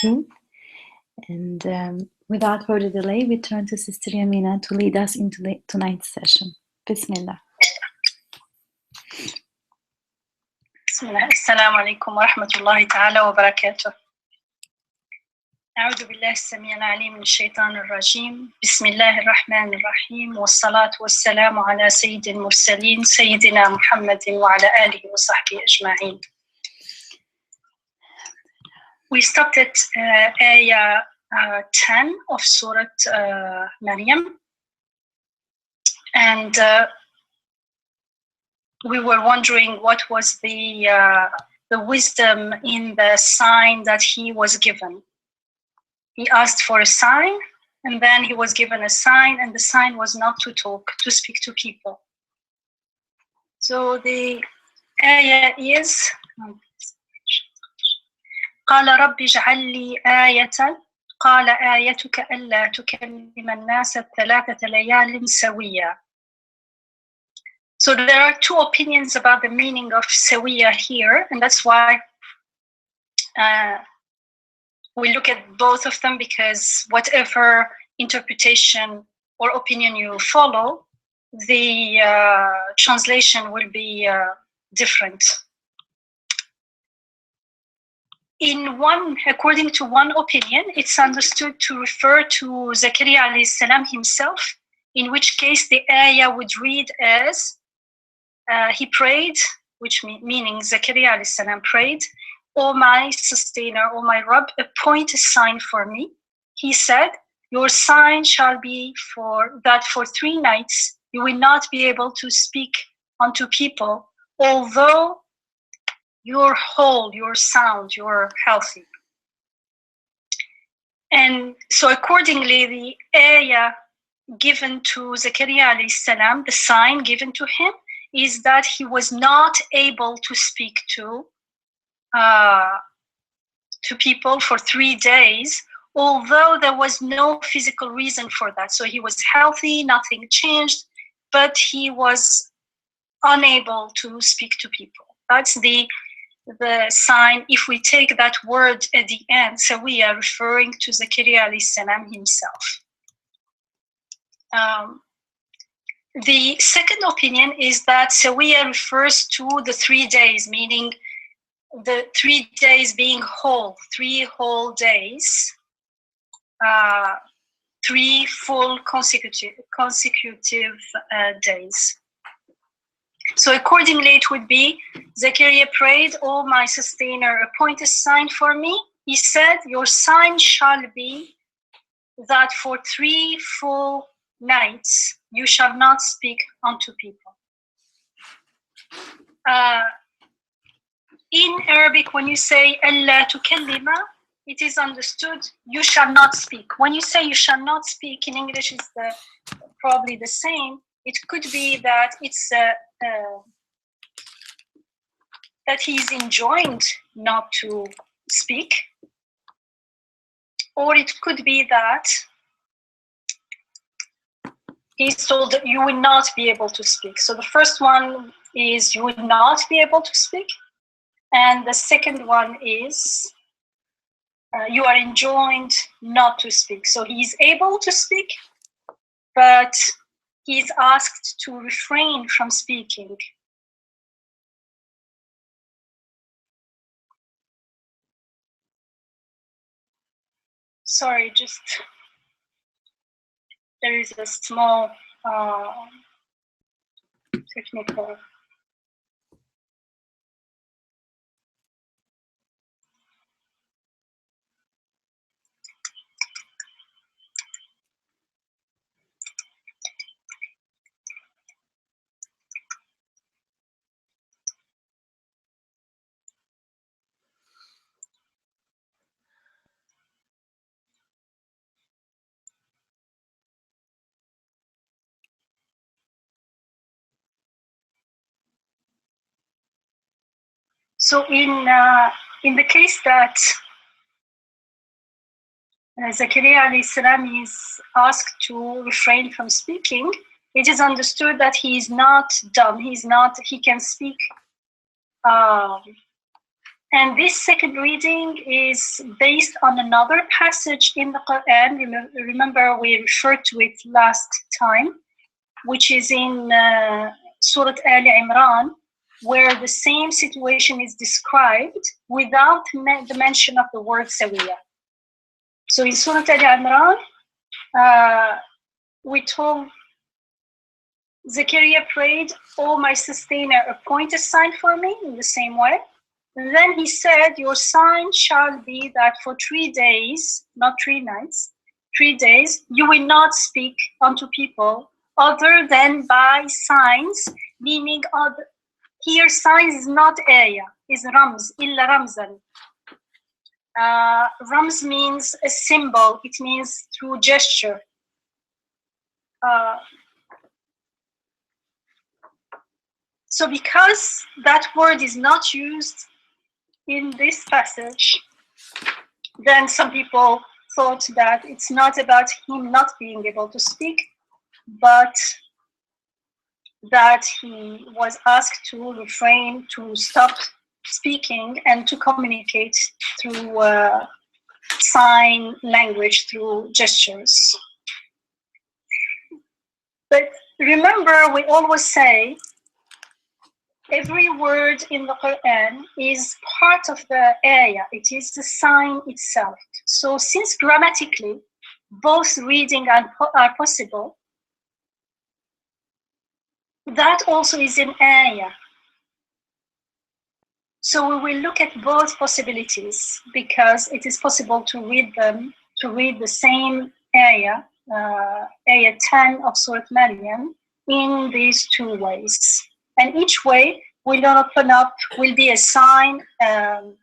too. And without further delay, we turn to Sister Yamina to lead us into tonight's session. Bismillah. Bismillah. Assalamu alaikum wa rahmatullahi ta'ala wa barakatuh. أعوذ بالله السميع العليم من الشيطان الرجيم. بسم الله الرحمن الرحيم والصلاة والسلام على سيد المرسلين سيدنا محمد وعلى آله وصحبه أجمعين. We stopped at ayah 10 of Surat Maryam, and we were wondering what was the wisdom in the sign that he was given. He asked for a sign, and then he was given a sign, and the sign was not to talk, to speak to people. So the ayah is قال رب اجعل لي آية قال آيتك ألا تكلم الناس ثلاثة ليال سويا. So there are two opinions about the meaning of سويا here, and that's why we look at both of them, because whatever interpretation or opinion you follow, the translation will be different. According to one opinion, it's understood to refer to Zakaria alayhi salam himself, in which case the ayah would read as he prayed, which meaning Zakaria alayhi salam prayed, "O my sustainer, O my Rabb, appoint a sign for me." He said, "Your sign shall be that for 3 nights you will not be able to speak unto people, although you're whole, you're sound, you're healthy." And so accordingly, the ayah given to Zakaria alayhi salam, the sign given to him, is that he was not able to speak to people for 3 days, although there was no physical reason for that. So he was healthy, nothing changed, but he was unable to speak to people. That's the sign, if we take that word at the end, so we are referring to Zakaria alayhi salam himself. The second opinion is that Sawiya refers to the 3 days, meaning the 3 days being whole, 3 whole days, 3 full consecutive days. So accordingly, it would be, Zakaria prayed, "O my sustainer, appoint a sign for me." He said, "Your sign shall be that for 3 full nights you shall not speak unto people." In Arabic, when you say "alla tukallima," it is understood you shall not speak. When you say you shall not speak, in English it's probably the same. It could be that it's that he's enjoined not to speak, or it could be that he's told that you will not be able to speak. So the first one is you will not be able to speak, and the second one is you are enjoined not to speak. So he's able to speak, but he's asked to refrain from speaking. Sorry, just there is a small technical. So in the case that Zakaria alayhi salam is asked to refrain from speaking, it is understood that he is not dumb. He can speak And this second reading is based on another passage in the Quran. Remember, we referred to it last time, which is in Surat Al-Imran, where the same situation is described without the mention of the word Sawiya. So in Surat Al-Imran, we told Zechariah prayed, "Oh, my sustainer, appoint a sign for me," in the same way. And then he said, "Your sign shall be that for 3 days, not 3 nights, 3 days, you will not speak unto people other than by signs," meaning here signs is not ayah, is rams, illa ramzan. Rams means a symbol, it means through gesture. So because that word is not used in this passage, then some people thought that it's not about him not being able to speak, but that he was asked to refrain, to stop speaking and to communicate through sign language, through gestures. But remember, we always say every word in the Quran is part of the ayah. It is the sign itself. So since grammatically both reading are possible, that also is an ayah. So we will look at both possibilities because it is possible to read them, to read the same ayah, ayah 10 of Surat Maryam, in these two ways. And each way will open up, will be a sign, an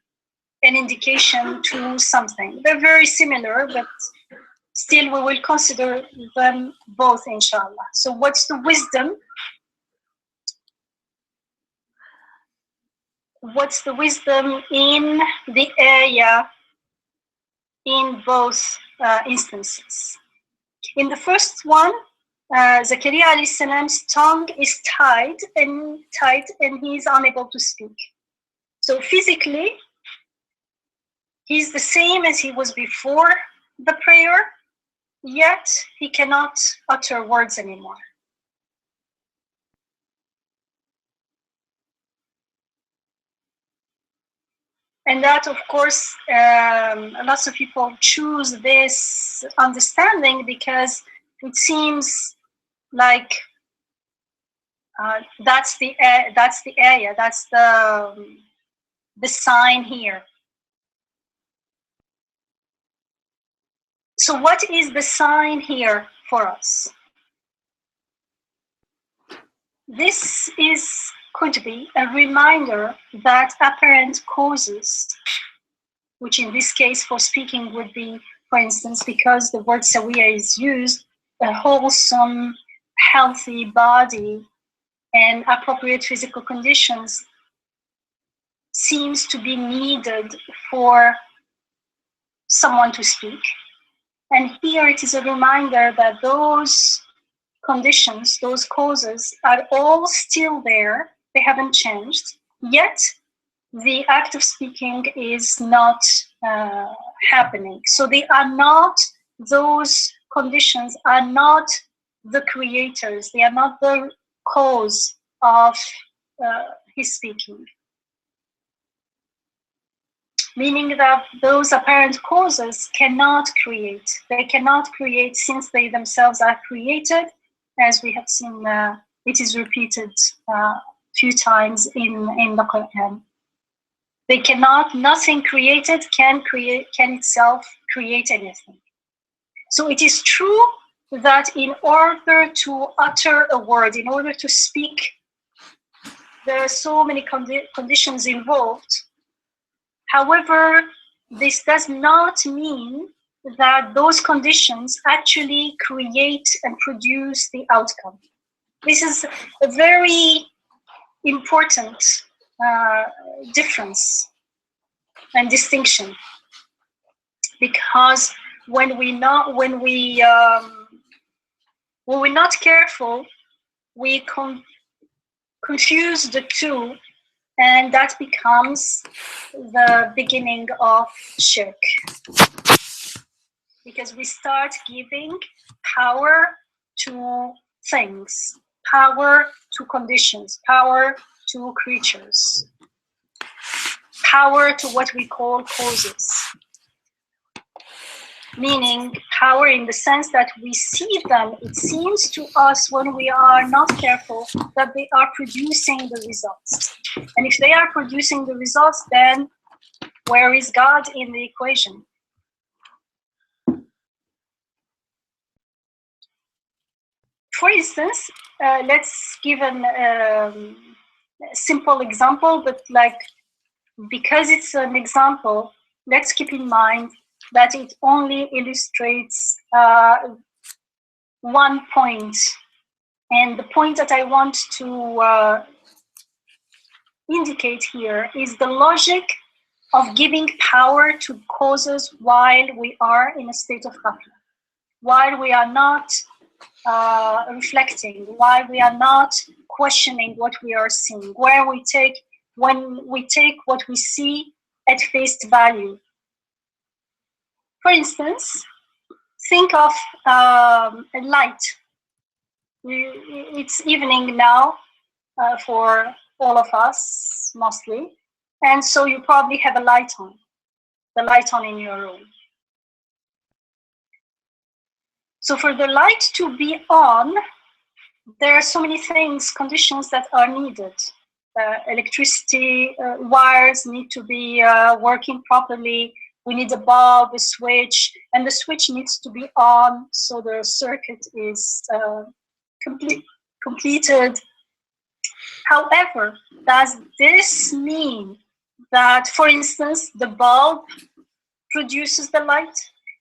indication to something. They're very similar, but still we will consider them both, inshallah. So what's the wisdom? What's the wisdom in the ayah in both instances? In the first one, Zakaria alayhi salam's tongue is tied and he is unable to speak. So physically, he's the same as he was before the prayer, yet he cannot utter words anymore. And that, of course, lots of people choose this understanding because it seems like that's the ayah, that's the sign here. So what is the sign here for us? This is going to be a reminder that apparent causes, which in this case for speaking would be, for instance, because the word sawiya is used, a wholesome, healthy body and appropriate physical conditions seems to be needed for someone to speak. And here it is a reminder that those conditions, those causes are all still there. They haven't changed, yet the act of speaking is not happening. So they are not, those conditions are not the creators. They are not the cause of his speaking. Meaning that those apparent causes cannot create. They cannot create since they themselves are created, as we have seen it is repeated a few times in the Quran. They cannot, nothing created can itself create anything. So it is true that in order to utter a word, in order to speak, there are so many conditions involved. However, this does not mean that those conditions actually create and produce the outcome. This is a very important difference and distinction, because when we're not careful, we confuse the two, and that becomes the beginning of shirk. Because we start giving power to things, power to conditions, power to creatures, power to what we call causes. Meaning power in the sense that we see them, it seems to us when we are not careful that they are producing the results. And if they are producing the results, then where is God in the equation? For instance, let's give a simple example, but because it's an example, let's keep in mind that it only illustrates one point. And the point that I want to indicate here is the logic of giving power to causes while we are in a state of ghafla, while we are not reflecting, while we are not questioning what we are seeing, when we take what we see at face value. For instance, think of a light. It's evening now for all of us, mostly. And so you probably have the light on in your room. So for the light to be on, there are so many things, conditions that are needed. Electricity wires need to be working properly. We need a bulb, a switch, and the switch needs to be on so the circuit is completed. However, does this mean that, for instance, the bulb produces the light?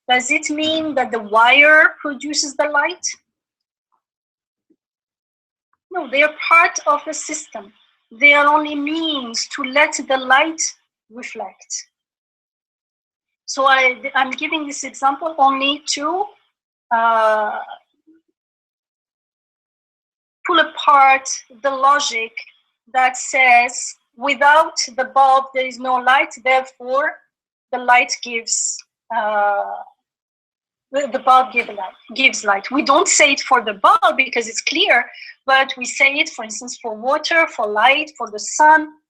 Does it mean that the wire produces the light? No, they are part of a system. They are only means to let the light reflect. So I'm giving this example only to pull apart the logic that says without the bulb there is no light, therefore the light gives the bulb gives light. We don't say it for the bulb because it's clear, but we say it, for instance, for water, for light, for the sun,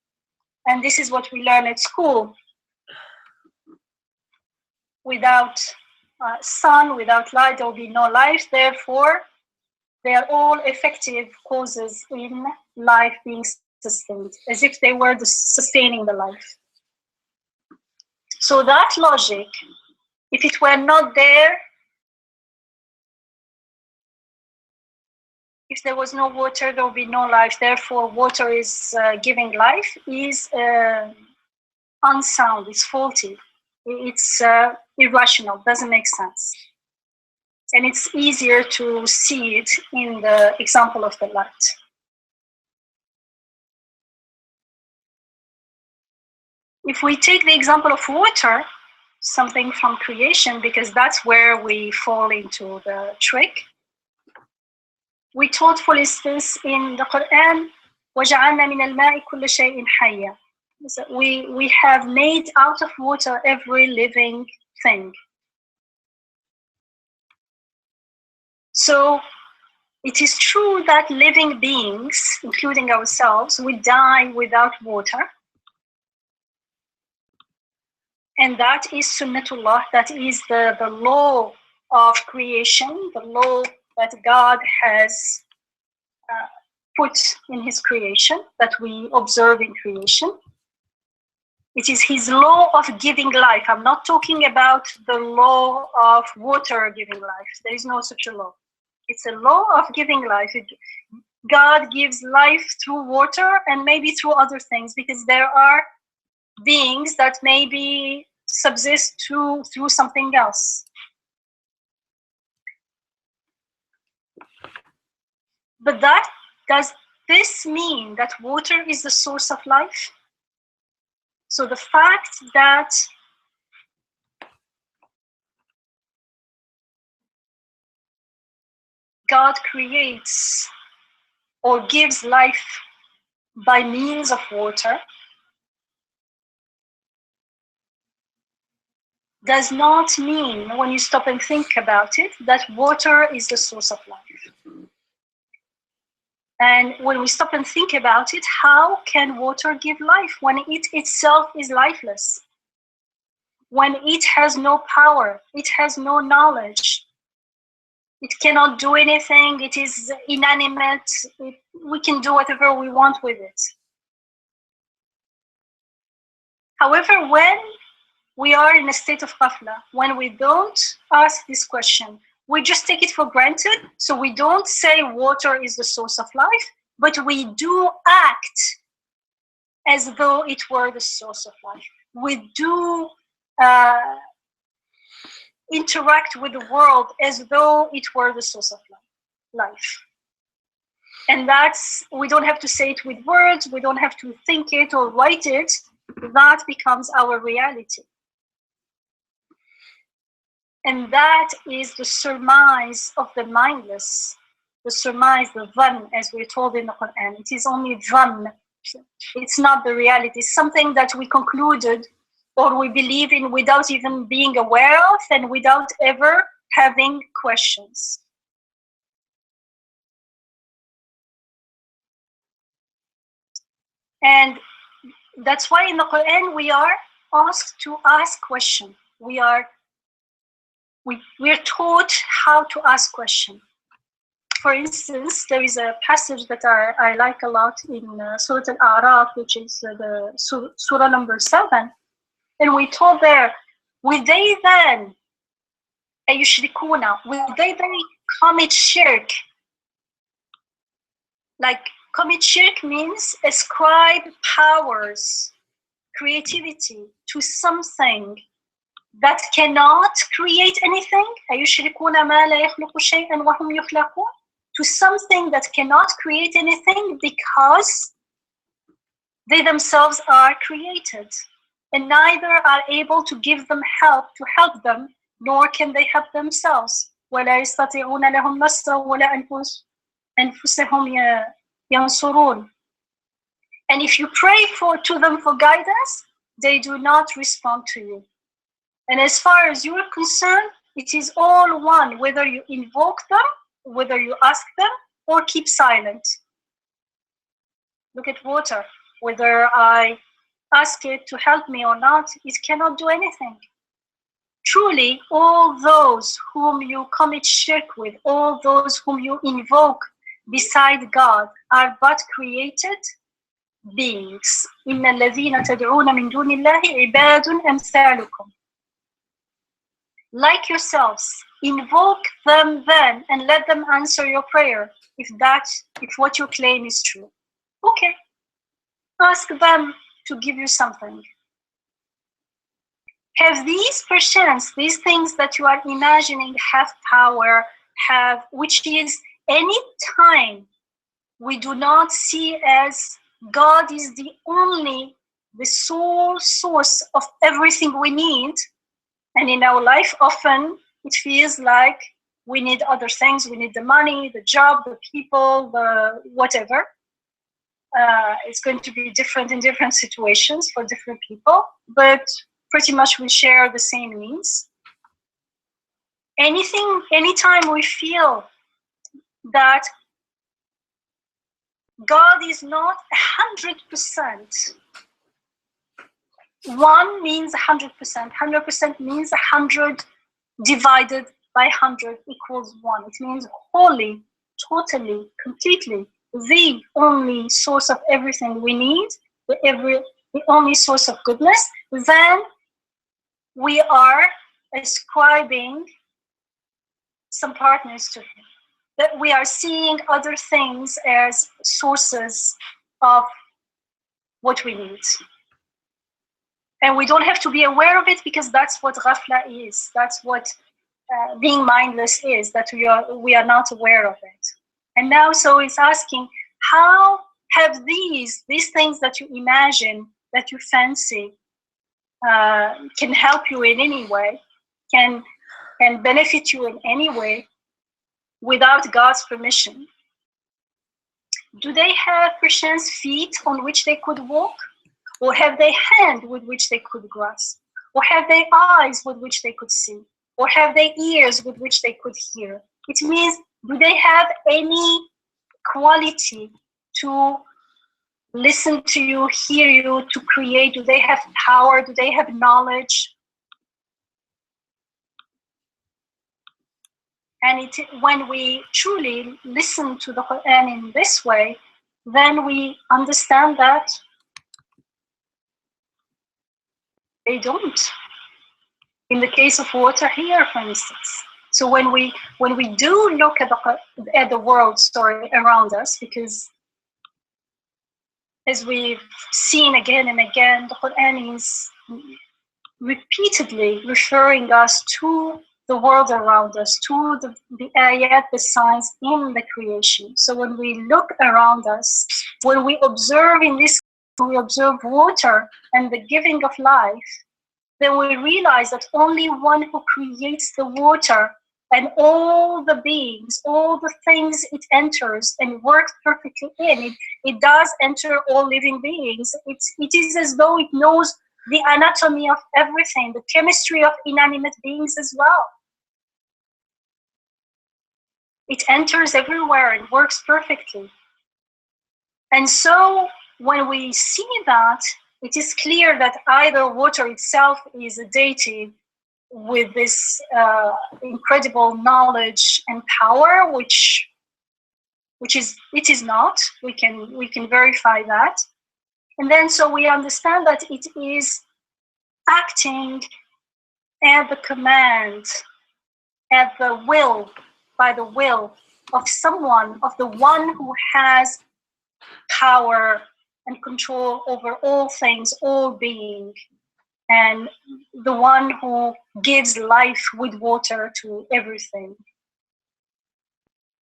and this is what we learn at school. Without sun, without light, there will be no life. Therefore, they are all effective causes in life being sustained, as if they were sustaining the life. So that logic, if it were not there, if there was no water, there would be no life. Therefore, water is giving life, is unsound, it's faulty, it's irrational, doesn't make sense. And it's easier to see it in the example of the light. If we take the example of water, something from creation, because that's where we fall into the trick. We taught, for instance, in the Quran, وَجَعَلْنَا مِنَ الْمَاءِ كُلَّ شَيْءٍ حَيٍّ. We have made out of water every living thing. So it is true that living beings, including ourselves, we die without water. And that is sunnatullah, that is the law of creation, the law that God has put in his creation, that we observe in creation. It is his law of giving life. I'm not talking about the law of water giving life. There is no such a law. It's a law of giving life. God gives life through water and maybe through other things, because there are beings that maybe subsist through something else. But does this mean that water is the source of life? So the fact that God creates or gives life by means of water does not mean, when you stop and think about it, that water is the source of life. And when we stop and think about it, how can water give life when it itself is lifeless? When it has no power, it has no knowledge, it cannot do anything, it is inanimate, we can do whatever we want with it. However, when we are in a state of ghafla, when we don't ask this question, we just take it for granted. So we don't say water is the source of life, but we do act as though it were the source of life. We do interact with the world as though it were the source of life. And that's, we don't have to say it with words, we don't have to think it or write it, that becomes our reality. And that is the surmise of the mindless, the surmise, the dhann, as we're told in the Quran. It is only dhann. It's not the reality. It's something that we concluded or we believe in without even being aware of and without ever having questions. And that's why in the Quran we are asked to ask questions. We're taught how to ask questions. For instance, there is a passage that I like a lot in Surat al-A'raf, which is the Surah number 7. And we told there, will they then commit shirk? Like, commit shirk means ascribe powers, creativity to something that cannot create anything. To something that cannot create anything because they themselves are created and neither are able to give them help to help them, nor can they help themselves. وَلَا يَسْتَطِعُونَ لَهُمْ نَصْرًا وَلَا أَنفُسَهُمْ يَنْصُرُونَ. And if you pray to them for guidance, they do not respond to you. And as far as you are concerned, it is all one, whether you invoke them, whether you ask them, or keep silent. Look at water. Whether I ask it to help me or not, it cannot do anything. Truly, all those whom you commit shirk with, all those whom you invoke beside God, are but created beings. إِنَّ الَّذِينَ تَدْعُونَ مِن دُونِ اللَّهِ عِبَادٌ أَمْثَالُكُمْ. Like yourselves, invoke them then and let them answer your prayer if what you claim is true. Okay, ask them to give you something. Have these perchance, these things that you are imagining have power, which is any time we do not see as God is the sole source of everything we need. And in our life, often it feels like we need other things. We need the money, the job, the people, the whatever. It's going to be different in different situations for different people, but pretty much we share the same needs. Anytime we feel that God is not 100%, one means 100%, 100% means 100 divided by 100 equals 1. It means wholly, totally, completely, the only source of everything we need, the only source of goodness. Then we are ascribing some partners to him. That we are seeing other things as sources of what we need. And we don't have to be aware of it because that's what ghafla is. That's what being mindless is, that we are not aware of it. And now, so it's asking, how have these things that you imagine, that you fancy, can help you in any way, can benefit you in any way without God's permission? Do they have perchance feet on which they could walk? Or have they hand with which they could grasp? Or have they eyes with which they could see? Or have they ears with which they could hear? It means, do they have any quality to listen to you, hear you, to create? Do they have power? Do they have knowledge? And when we truly listen to the Quran in this way, then we understand that they don't. In the case of water here, for instance. So when we do look at the world, around us, because as we've seen again and again, the Quran is repeatedly referring us to the world around us, to the ayat, the signs in the creation. So when we look around us, when we observe we observe water and the giving of life, then we realize that only one who creates the water and all the beings, all the things it enters and works perfectly in, it does enter all living beings. It is as though it knows the anatomy of everything, the chemistry of inanimate beings as well. It enters everywhere and works perfectly. And so when we see that, it is clear that either water itself is a deity with this incredible knowledge and power, which it is not. We can verify that. And then so we understand that it is acting at the command, at the will, by the will of someone, of the one who has power and control over all things, all being, and the one who gives life with water to everything.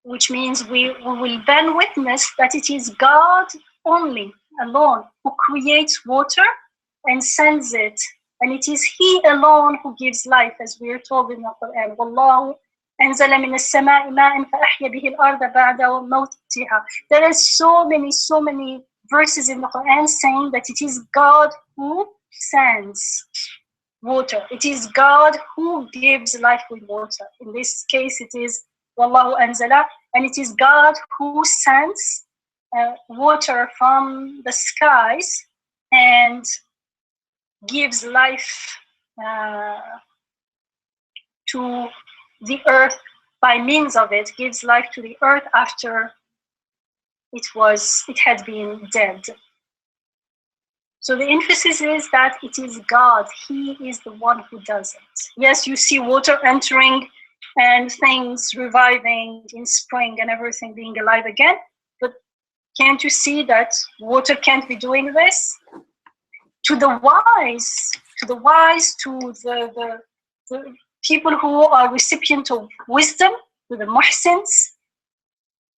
Which means we will then witness that it is God only, alone, who creates water and sends it. And it is He alone who gives life, as we are told in the Quran. وَاللَّهُ أَنزَلَ مِنَ السَّمَاءِ مَاءً فَأَحْيَا بِهِ الْأَرْضَ بَعْدَ مَوْتِهَا. There are so many verses in the Quran saying that it is God who sends water. It is God who gives life with water. In this case, it is Wallahu anzala, and it is God who sends water from the skies and gives life to the earth by means of it, gives life to the earth after it had been dead. So the emphasis is that it is God. He is the one who does it. Yes, you see water entering and things reviving in spring and everything being alive again, but can't you see that water can't be doing this? To the wise, to the people who are recipient of wisdom, to the muhsins,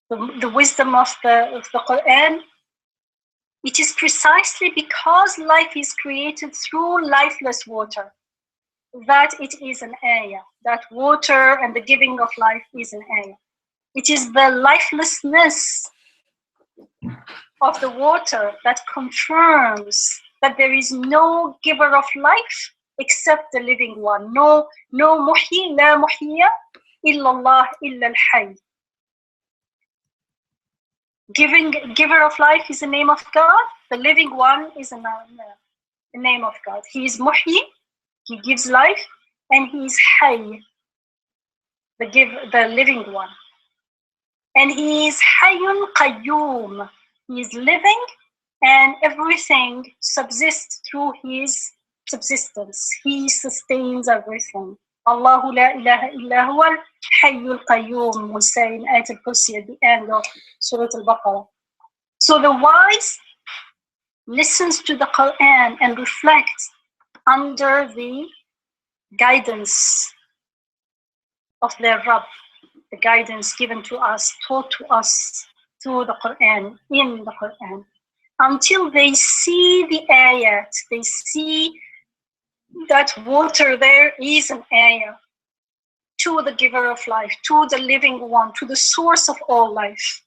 the wisdom of the Quran, it is precisely because life is created through lifeless water that it is an ayah, that water and the giving of life is an ayah. It is the lifelessness of the water that confirms that there is no giver of life except the living one. No muhyi, la muhyiya, illallah, illa al-hayy. Giver of life is the name of God. The living one is the name of God. He is muhyi, He gives life, and He is hayy, the living one. And He is hayyun qayyum. He is living, and everything subsists through His subsistence. He sustains everything. Allahu la ilaha illa huwa al-hayyul qayyum, we say in Ayat al-Kursi at the end of Surat al-Baqarah. So the wise listens to the Quran and reflects under the guidance of their Rabb, the guidance given to us, taught to us through the Quran, in the Quran, until they see the ayat, they see that water there is an ayah to the giver of life, to the living one, to the source of all life.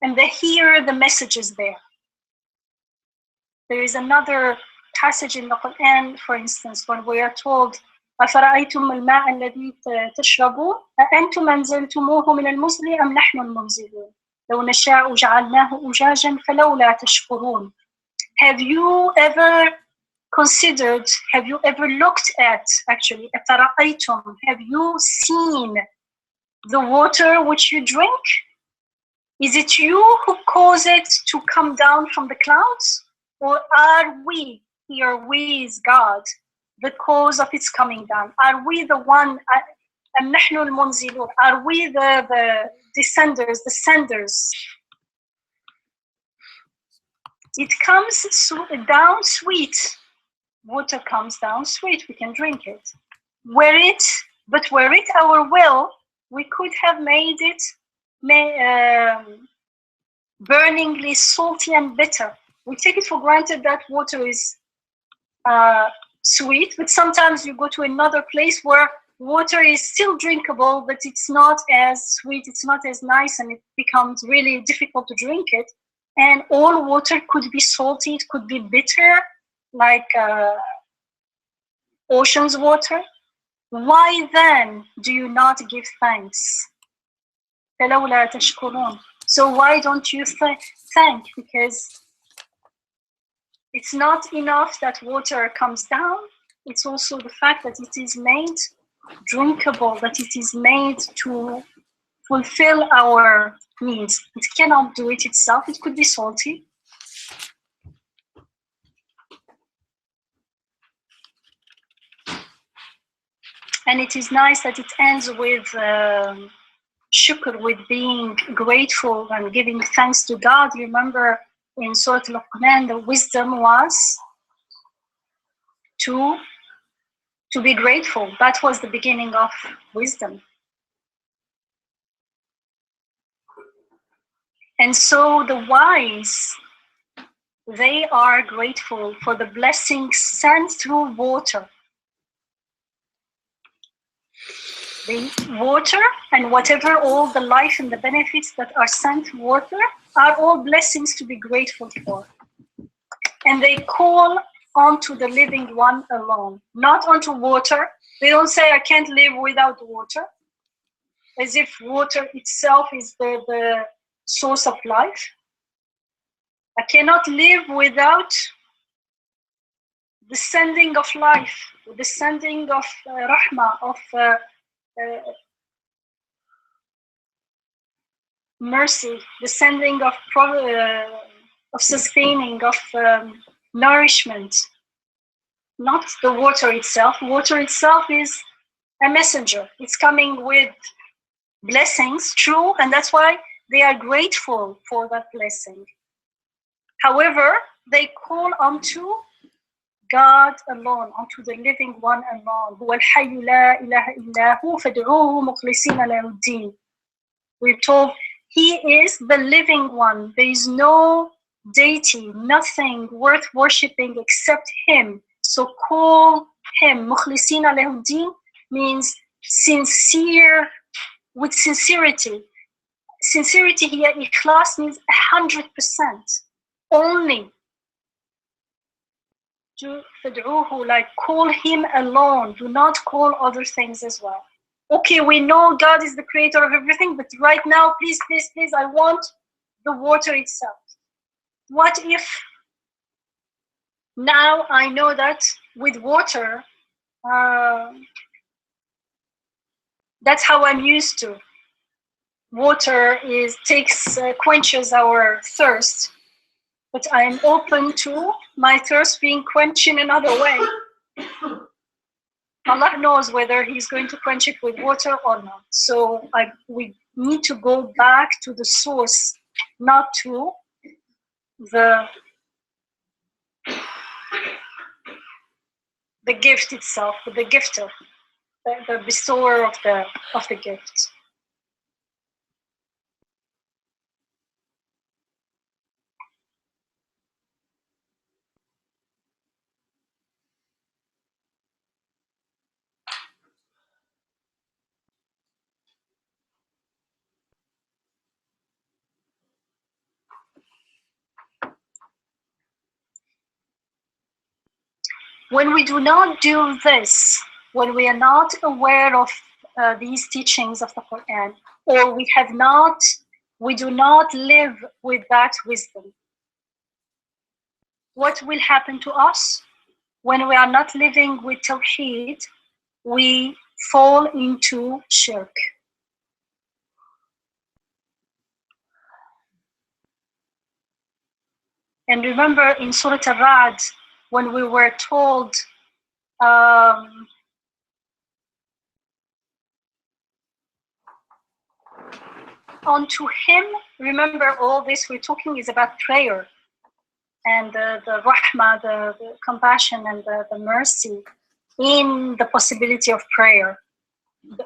And they hear the messages there. There is another passage in the Quran, for instance, when we are told, أَفَرَأَيْتُمُ الْمَاءَ الَّذِي تَشْرَبُونَ أَأَنْتُمْ أَنزَلْتُمُوهُ مِنَ الْمُزْنِ أَمْ نَحْنُ الْمُنزِلُونَ لَوْ نَشَاءُ جَعَلْنَاهُ أُجَاجًا فَلَوْلَا تَشْكُرُونَ. Have you ever considered, have you ever looked at, actually, أَفَرَأَيْتُمْ, have you seen the water which you drink? Is it you who cause it to come down from the clouds? Or are we, here we is God, the cause of its coming down? Are we the one, أَمْ نَحْنُ الْمُنزِلُونَ, are we the descenders, the senders? It comes down sweet. Water comes down sweet, we can drink it. Were it our will, we could have made it burningly salty and bitter. We take it for granted that water is sweet, but sometimes you go to another place where water is still drinkable, but it's not as sweet, it's not as nice, and it becomes really difficult to drink it. And all water could be salty, it could be bitter, like ocean's water. Why then do you not give thanks? فَلَوْلَا تَشْكُرُونَ. So why don't you thank? Because it's not enough that water comes down, it's also the fact that it is made drinkable, that it is made to fulfill our needs. It cannot do it itself, it could be salty. And it is nice that it ends with shukr, with being grateful and giving thanks to God. Remember in Surat al-Quran, the wisdom was to be grateful. That was the beginning of wisdom. And so the wise, they are grateful for the blessings sent through water. The water and whatever, all the life and the benefits that are sent through water are all blessings to be grateful for. And they call onto the living one alone, not onto water. They don't say, I can't live without water, as if water itself is the source of life. I cannot live without the sending of life, the sending of rahmah, of mercy, the sending of sustaining, of nourishment, not the water itself. Water itself is a messenger. It's coming with blessings, true, and that's why they are grateful for that blessing. However, they call onto God alone, onto the living one alone. هو الحي لا إله إلا هو فادعوه مخلصين له الدين. We're told He is the living one. There is no deity, nothing worth worshipping except Him. So call Him. مخلصين له الدين means sincere, with sincerity. Sincerity here, ikhlas, means 100%. Only. فادعوه, like call Him alone. Do not call other things as well. Okay, we know God is the creator of everything, but right now, please, please, please, I want the water itself. What if now I know that with water, that's how I'm used to. Water quenches our thirst, but I'm open to my thirst being quenched in another way. Allah knows whether He's going to quench it with water or not. So we need to go back to the source, not to the gift itself, but the gifter, the bestower of the gift. When we do not do this, when we are not aware of these teachings of the Quran, or we do not live with that wisdom, what will happen to us? When we are not living with Tawheed, we fall into shirk. And remember in Surah Al-Ra'd, when we were told unto him, remember all this we're talking is about prayer and the rahmah, the compassion and the mercy in the possibility of prayer.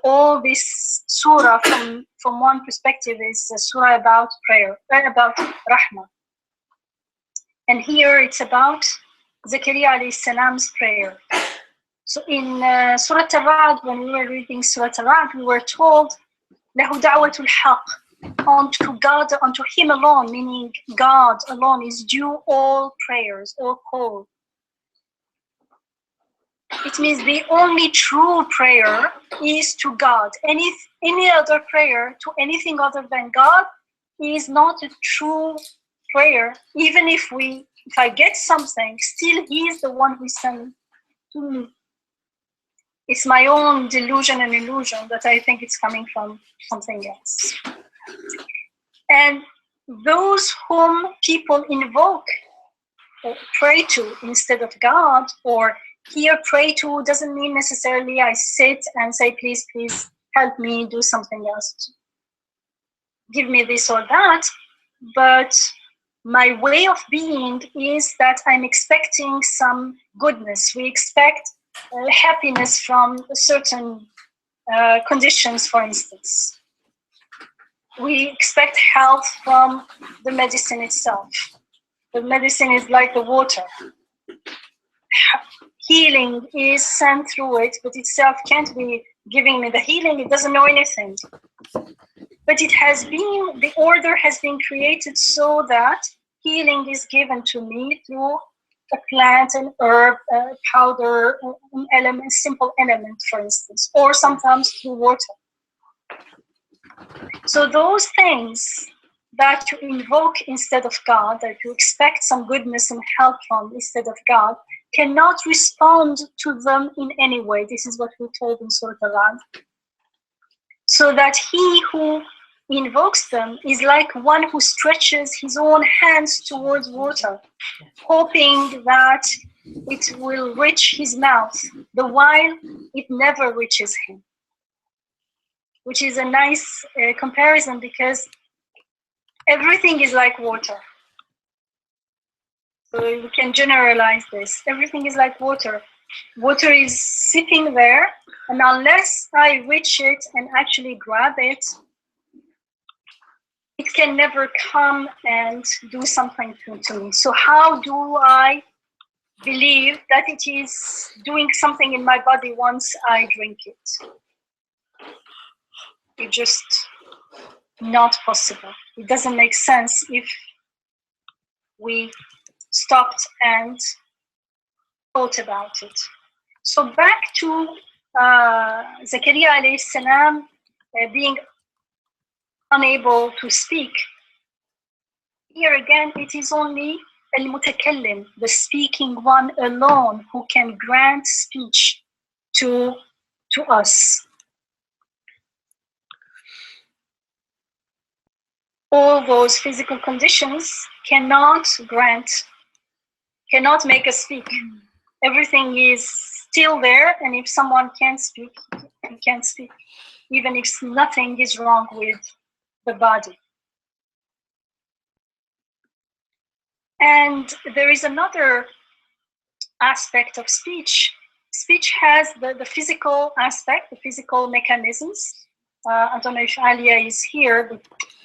All this surah from one perspective is a surah about prayer, about rahmah. And here it's about Zakaria alayhi salam's prayer. So in Surah Al-Ra'd, when we were reading Surah Al-Ra'd, we were told, لَهُ دَعْوَةُ الْحَقِّ, unto God, unto him alone, meaning God alone, is due all prayers, all call. It means the only true prayer is to God. Any other prayer to anything other than God is not a true prayer. Even if I get something, still He is the one who sent to me. It's my own delusion and illusion that I think it's coming from something else. And those whom people invoke or pray to instead of God, or here pray to doesn't mean necessarily I sit and say, please, please help me do something else. Give me this or that. But my way of being is that I'm expecting some goodness. We expect happiness from certain conditions, for instance. We expect health from the medicine itself. The medicine is like the water. Healing is sent through it, but itself can't be giving me the healing. It doesn't know anything. But the order has been created so that healing is given to me through a plant, an herb, a powder, an element, simple element, for instance, or sometimes through water. So those things that you invoke instead of God, that you expect some goodness and help from instead of God, cannot respond to them in any way. This is what we're told in Surah Al-Ra'd. So that he who invokes them is like one who stretches his own hands towards water, hoping that it will reach his mouth, the while it never reaches him. Which is a nice comparison, because everything is like water. So we can generalize this. Everything is like water. Water is sitting there, and unless I reach it and actually grab it, it can never come and do something to me. So how do I believe that it is doing something in my body once I drink it? It's just not possible. It doesn't make sense if we stopped and thought about it. So back to Zakaria alayhi salam being unable to speak. Here again, it is only al-mutakallim, the speaking one alone, who can grant speech to us. All those physical conditions cannot make us speak. Everything is still there, and if someone can't speak, he can't speak, even if nothing is wrong with the body. And there is another aspect of speech. Speech has the physical aspect, the physical mechanisms. I don't know if Alia is here,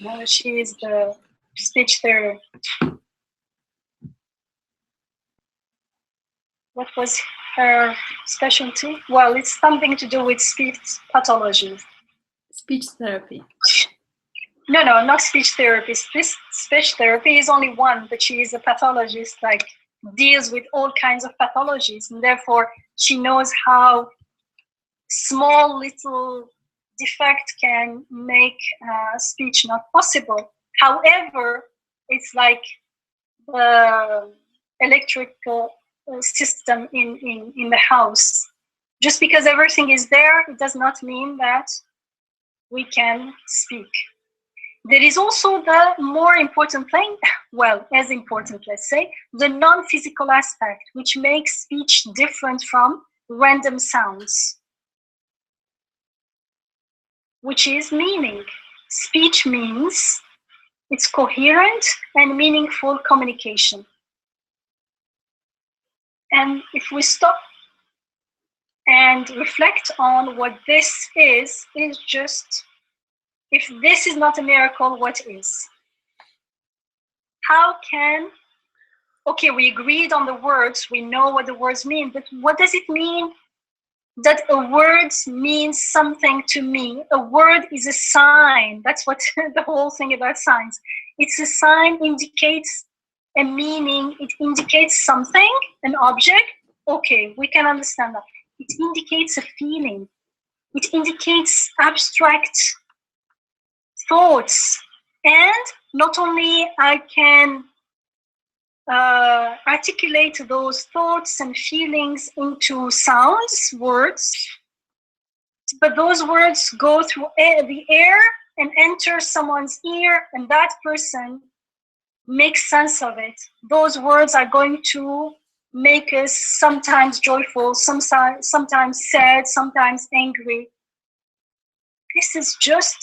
but she is the speech therapist. What was her specialty? Well, it's something to do with speech pathology. Speech therapy. No, not speech therapist. This speech therapy is only one, but she is a pathologist, like deals with all kinds of pathologies, and therefore she knows how small little defect can make speech not possible. However, it's like the electrical system in the house. Just because everything is there, it does not mean that we can speak. There is also the more important thing, well, as important, let's say, the non-physical aspect, which makes speech different from random sounds, which is meaning. Speech means it's coherent and meaningful communication. And if we stop and reflect on what this is just, if this is not a miracle, what is? How can, okay, we agreed on the words, we know what the words mean, but what does it mean that a word means something to me? A word is a sign. That's what the whole thing about signs. It's a sign, indicates a meaning, it indicates something, an object. Okay, we can understand that. It indicates a feeling. It indicates abstract thoughts. And not only I can articulate those thoughts and feelings into sounds, words, but those words go through the air and enter someone's ear, and that person makes sense of it. Those words are going to make us sometimes joyful, sometimes sad, sometimes angry. This is just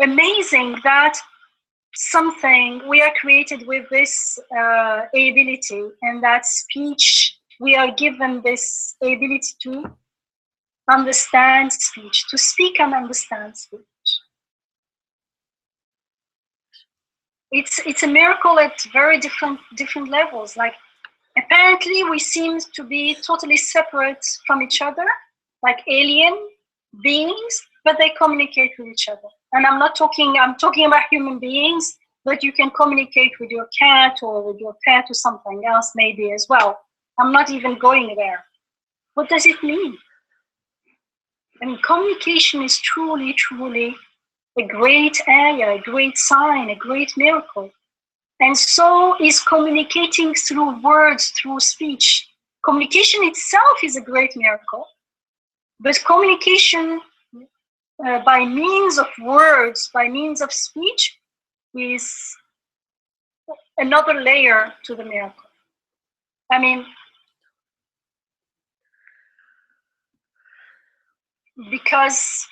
amazing that something we are created with this ability, and that speech, we are given this ability to understand speech, to speak and understand speech. It's a miracle at very different levels. Like, apparently we seem to be totally separate from each other, like alien beings, but they communicate with each other. And I'm talking about human beings, but you can communicate with your cat or with your pet or something else maybe as well. I'm not even going there. What does it mean? I mean, communication is truly, truly a great area, a great sign, a great miracle. And so is communicating through words, through speech. Communication itself is a great miracle, but communication by means of words, by means of speech, is another layer to the miracle. I mean, because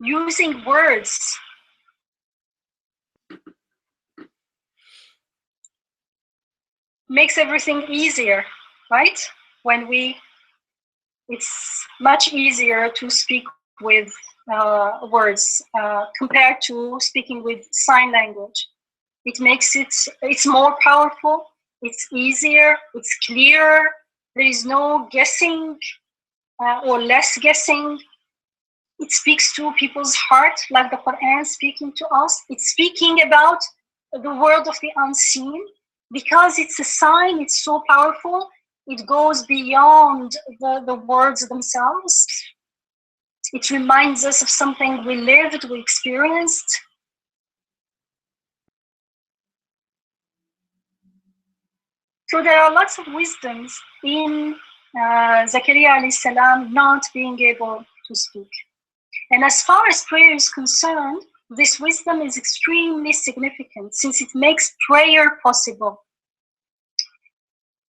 using words makes everything easier, right? It's much easier to speak with words compared to speaking with sign language. It makes it's more powerful, it's easier, it's clearer. There is no guessing or less guessing. It speaks to people's heart, like the Quran speaking to us. It's speaking about the world of the unseen. Because it's a sign, it's so powerful, it goes beyond the words themselves. It reminds us of something we lived, we experienced. So there are lots of wisdoms in Zakaria alayhi salam not being able to speak. And as far as prayer is concerned, this wisdom is extremely significant since it makes prayer possible.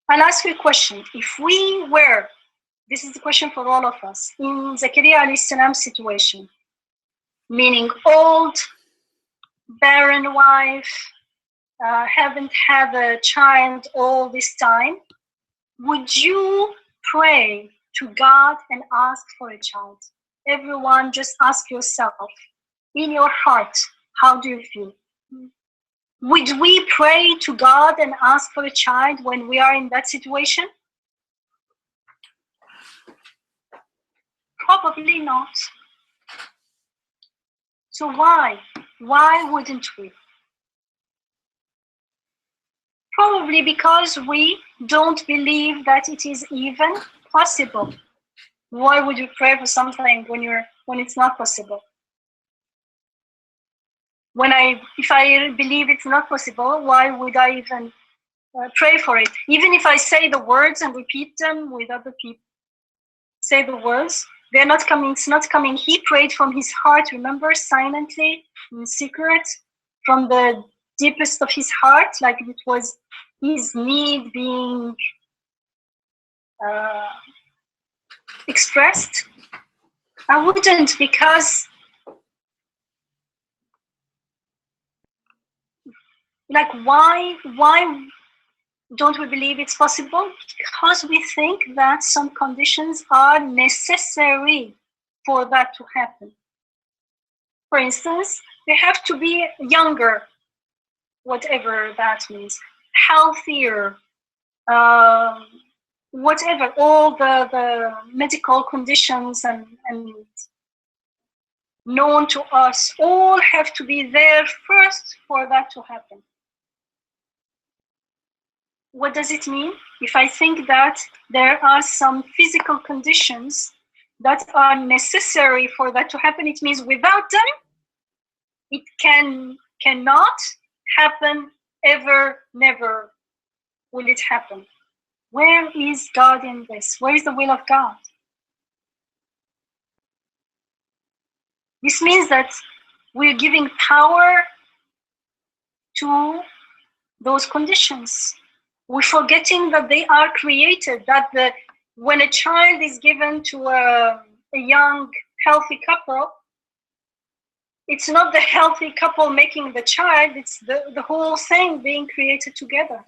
I'll ask you a question. If we were, this is the question for all of us, in Zakaria alayhi salam's situation, meaning old, barren wife, haven't had a child all this time, would you pray to God and ask for a child? Everyone, just ask yourself, in your heart, how do you feel? Would we pray to God and ask for a child when we are in that situation? Probably not. So why? Why wouldn't we? Probably because we don't believe that it is even possible. Why would you pray for something when it's not possible? If I believe it's not possible, why would I even pray for it? Even if I say the words and repeat them with other people, say the words, they're not coming. It's not coming. He prayed from his heart. Remember, silently, in secret, from the deepest of his heart, like it was his need being expressed. I wouldn't, because why don't we believe it's possible? Because we think that some conditions are necessary for that to happen. For instance, they have to be younger, whatever that means, healthier, whatever, all the medical conditions and known to us, all have to be there first for that to happen. What does it mean? If I think that there are some physical conditions that are necessary for that to happen, it means without them, it cannot happen ever, never will it happen. Where is God in this? Where is the will of God? This means that we're giving power to those conditions. We're forgetting that they are created, that when a child is given to a young, healthy couple, it's not the healthy couple making the child, it's the whole thing being created together.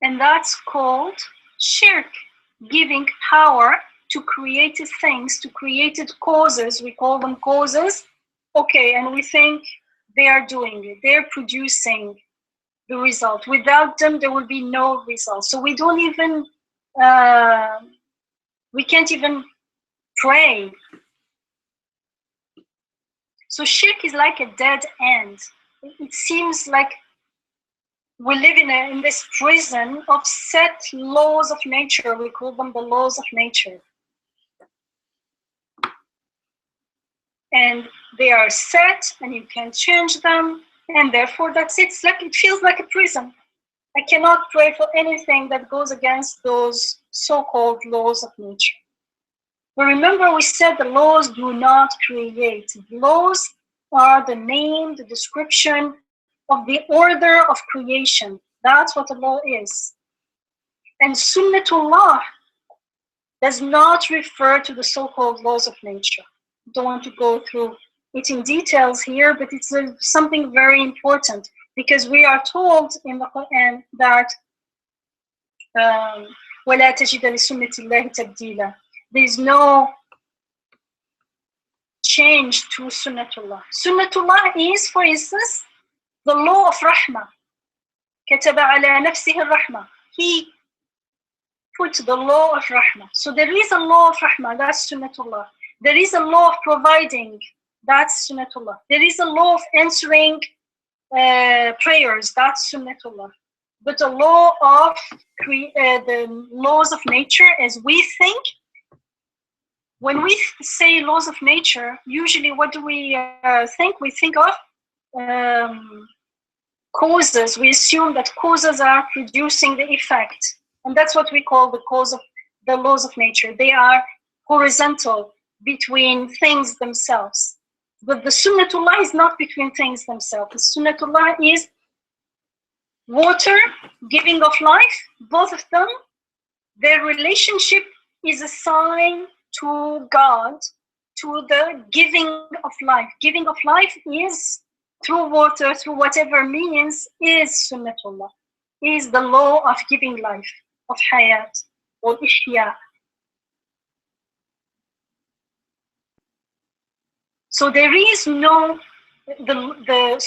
And that's called shirk, giving power to created things, to created causes. We call them causes. Okay, and we think they are doing it. They're producing the result. Without them, there will be no result. So we don't even, we can't even pray. So shirk is like a dead end. It seems like we live in this prison of set laws of nature. We call them the laws of nature. And they are set and you can't change them. And therefore that's it. It feels like a prison. I cannot pray for anything that goes against those so-called laws of nature. But remember, we said the laws do not create. Laws are the name, the description of the order of creation. That's what a law is. And Sunnatullah does not refer to the so-called laws of nature. I don't want to go through it in details here, but it's something very important, because we are told in the Quran that وَلَا تَجِدَ لِسُنَّةِ اللَّهِ تَبْدِيلًا. There is no change to Sunnatullah. Sunnatullah is, for instance, the law of Rahmah. كَتَبَ عَلَى نَفْسِهِ الرَّحْمَةِ. He put the law of Rahmah. So there is a law of Rahmah, that's Sunnatullah. There is a law of providing, that's Sunnatullah. There is a law of answering prayers, that's Sunnatullah. But the law of the laws of nature, as we think, when we say laws of nature, usually what do we think? We think of causes. We assume that causes are producing the effect. And that's what we call the cause of the laws of nature. They are horizontal between things themselves. But the Sunnatullah is not between things themselves. The Sunnatullah is water, giving of life, both of them. Their relationship is a sign to God, to the giving of life. Giving of life is through water, through whatever means, is Sunnatullah, is the law of giving life, of hayat, or ihya. So there is no, the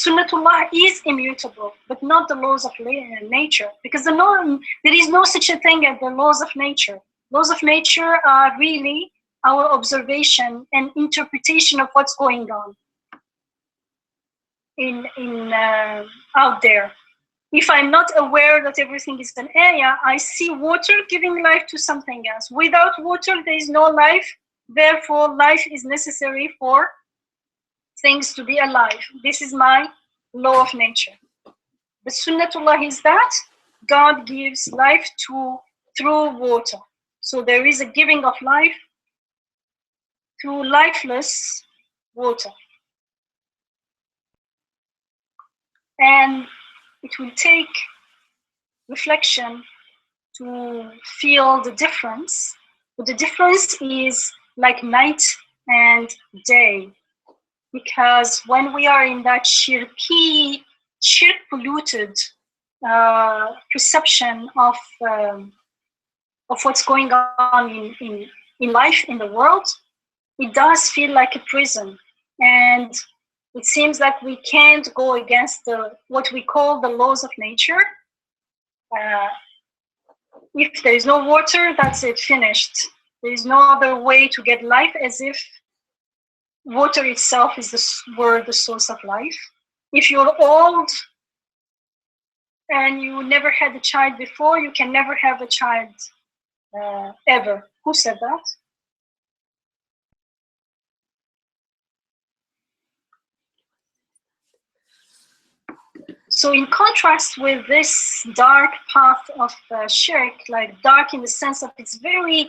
Sunnatullah is immutable, but not the laws of nature, because there is no such a thing as the laws of nature. Laws of nature are really our observation and interpretation of what's going on out there. If I'm not aware that everything is an area, I see water giving life to something else. Without water, there is no life. Therefore, life is necessary for things to be alive. This is my law of nature. The sunnatullah is that God gives life through water. So there is a giving of life through lifeless water. And it will take reflection to feel the difference. But the difference is like night and day. Because when we are in that shirk polluted perception of what's going on in life, in the world, it does feel like a prison. And it seems like we can't go against what we call the laws of nature. If there is no water, that's it, finished. There is no other way to get life, as if water itself is the source of life. If you're old and you never had a child before, you can never have a child ever. Who said that? So in contrast with this dark path of shirk, like dark in the sense that it's very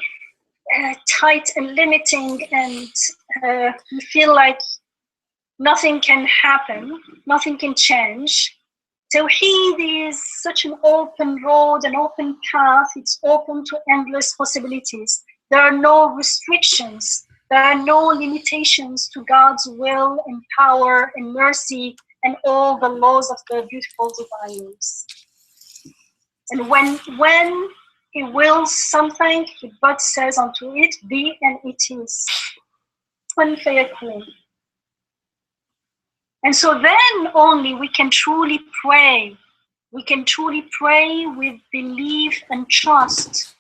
tight and limiting, and you feel like nothing can happen, nothing can change. Tawheed is such an open road, an open path. It's open to endless possibilities. There are no restrictions. There are no limitations to God's will and power and mercy and all the laws of the beautiful divine names. And when He wills something, God says unto it, be, and it is. And so then only we can truly pray. We can truly pray with belief and trust.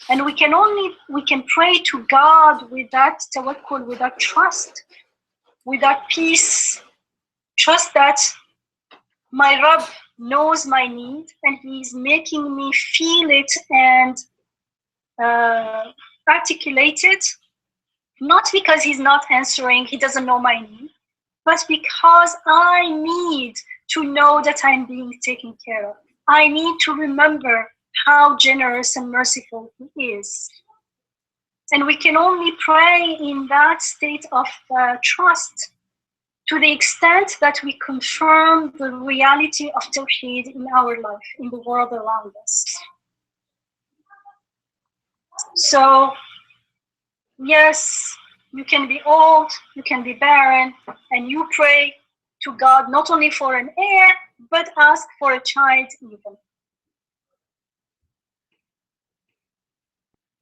And we can pray to God with that tawakkul, with that trust, with that peace. Trust that my Rabb knows my need, and He's making me feel it and articulate it, not because He's not answering, He doesn't know my need, but because I need to know that I'm being taken care of. I need to remember how generous and merciful He is. And we can only pray in that state of trust, to the extent that we confirm the reality of Tawheed in our life, in the world around us. So, yes, you can be old, you can be barren, and you pray to God not only for an heir, but ask for a child even.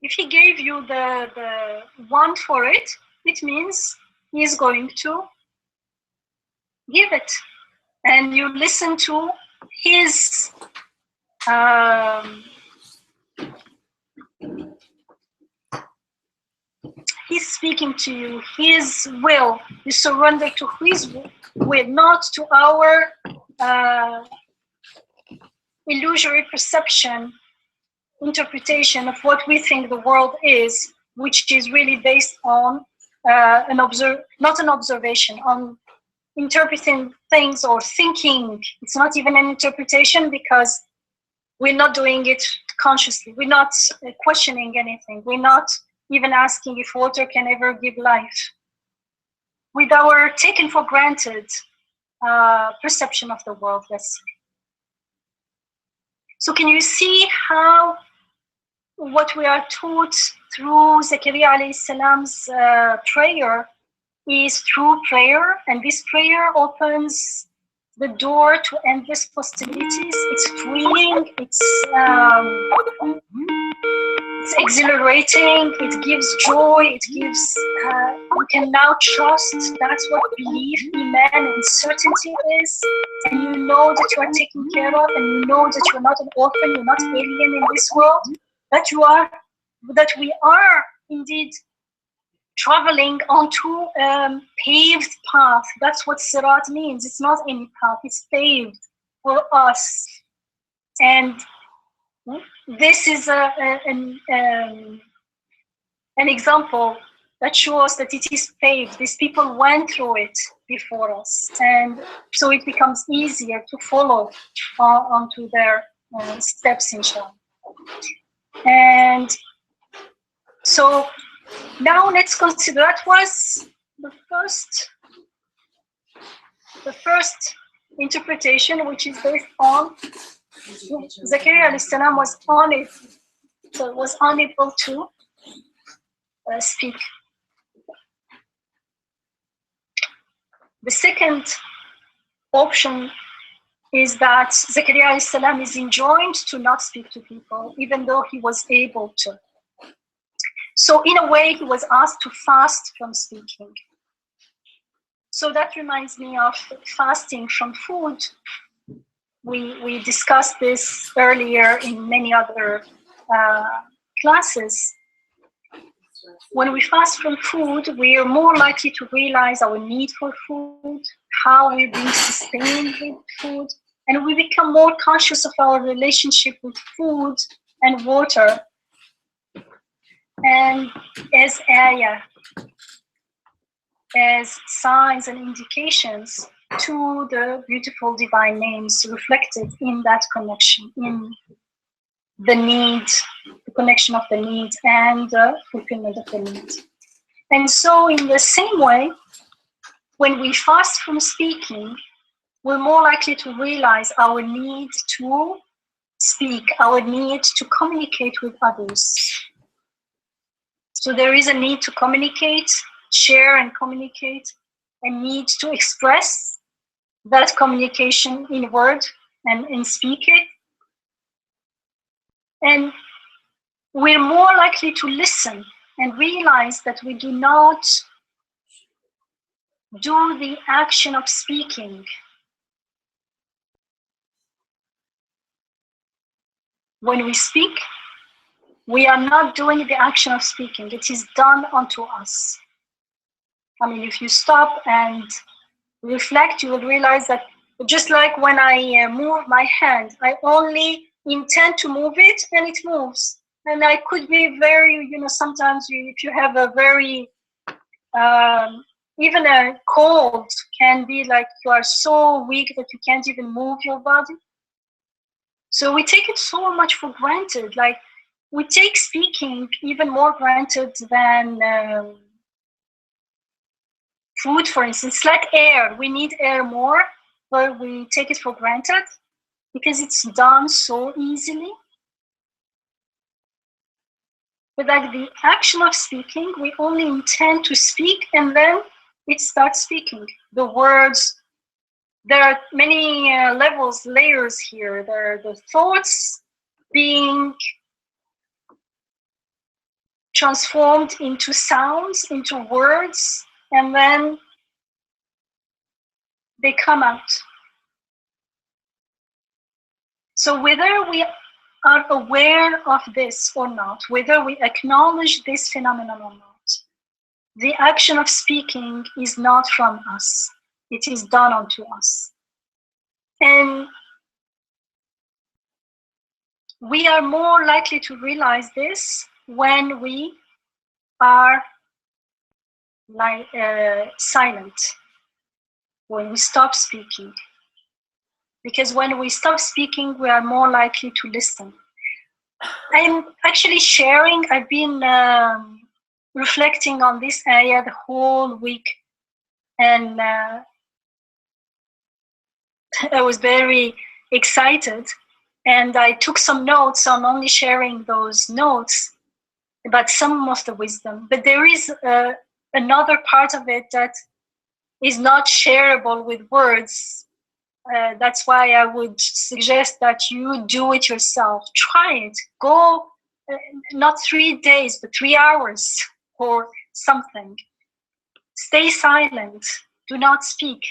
If He gave you the want for it, it means He is going to give it. And you listen to His He's speaking to you, His will. You surrender to His will, not to our illusory perception, interpretation of what we think the world is, which is really based on not an observation, on interpreting things or thinking. It's not even an interpretation, because we're not doing it consciously. We're not questioning anything. We're not even asking if water can ever give life. With our taken for granted perception of the world, let's say. So can you see how what we are taught through Zakaria alayhi salam's prayer is through prayer, and this prayer opens the door to endless possibilities. It's freeing, it's exhilarating, it gives joy, it gives, you can now trust. That's what belief, iman, and certainty is. And you know that you are taken care of, and you know that you're not an orphan, you're not alien in this world, but you are that we are indeed traveling onto paved path. That's what Surat means. It's not any path, it's paved for us. And this is an example that shows that it is paved. These people went through it before us, and so it becomes easier to follow onto their steps, inshallah. And so now let's consider, that was the first interpretation, which is based on Zakaria alayhi salam was unable to speak. The second option is that Zakaria alayhi salam is enjoined to not speak to people, even though he was able to. So in a way, he was asked to fast from speaking. So that reminds me of fasting from food. We discussed this earlier in many other classes. When we fast from food, we are more likely to realize our need for food, how we're being sustained with food, and we become more conscious of our relationship with food and water. And as ayah, as signs and indications to the beautiful divine names reflected in that connection, in the need, the connection of the need and the fulfillment of the need. And so in the same way, when we fast from speaking, we're more likely to realize our need to speak, our need to communicate with others. So there is a need to communicate, share and communicate, a need to express that communication in word and in speak it. And we're more likely to listen and realize that we do not do the action of speaking. When we speak, we are not doing the action of speaking. It is done unto us. I mean, if you stop and reflect, you will realize that just like when I move my hand, I only intend to move it and it moves. And I could be very, sometimes if you have a very, even a cold can be like you are so weak that you can't even move your body. So we take it so much for granted. Like we take speaking even more granted than food, for instance. Like air, we need air more, but we take it for granted because it's done so easily. But like the action of speaking, we only intend to speak and then it starts speaking. The words, there are many levels, layers here. There are the thoughts being transformed into sounds, into words, and then they come out. So whether we are aware of this or not, whether we acknowledge this phenomenon or not, the action of speaking is not from us. It is done unto us. And we are more likely to realize this when we are silent, when we stop speaking. Because when we stop speaking, we are more likely to listen. I'm actually sharing, I've been reflecting on this ayah the whole week, and I was very excited, and I took some notes. So I'm only sharing those notes about some of the wisdom, but there is another part of it that is not shareable with words. That's why I would suggest that you do it yourself. Try it. Go, not 3 days, but 3 hours or something. Stay silent. Do not speak.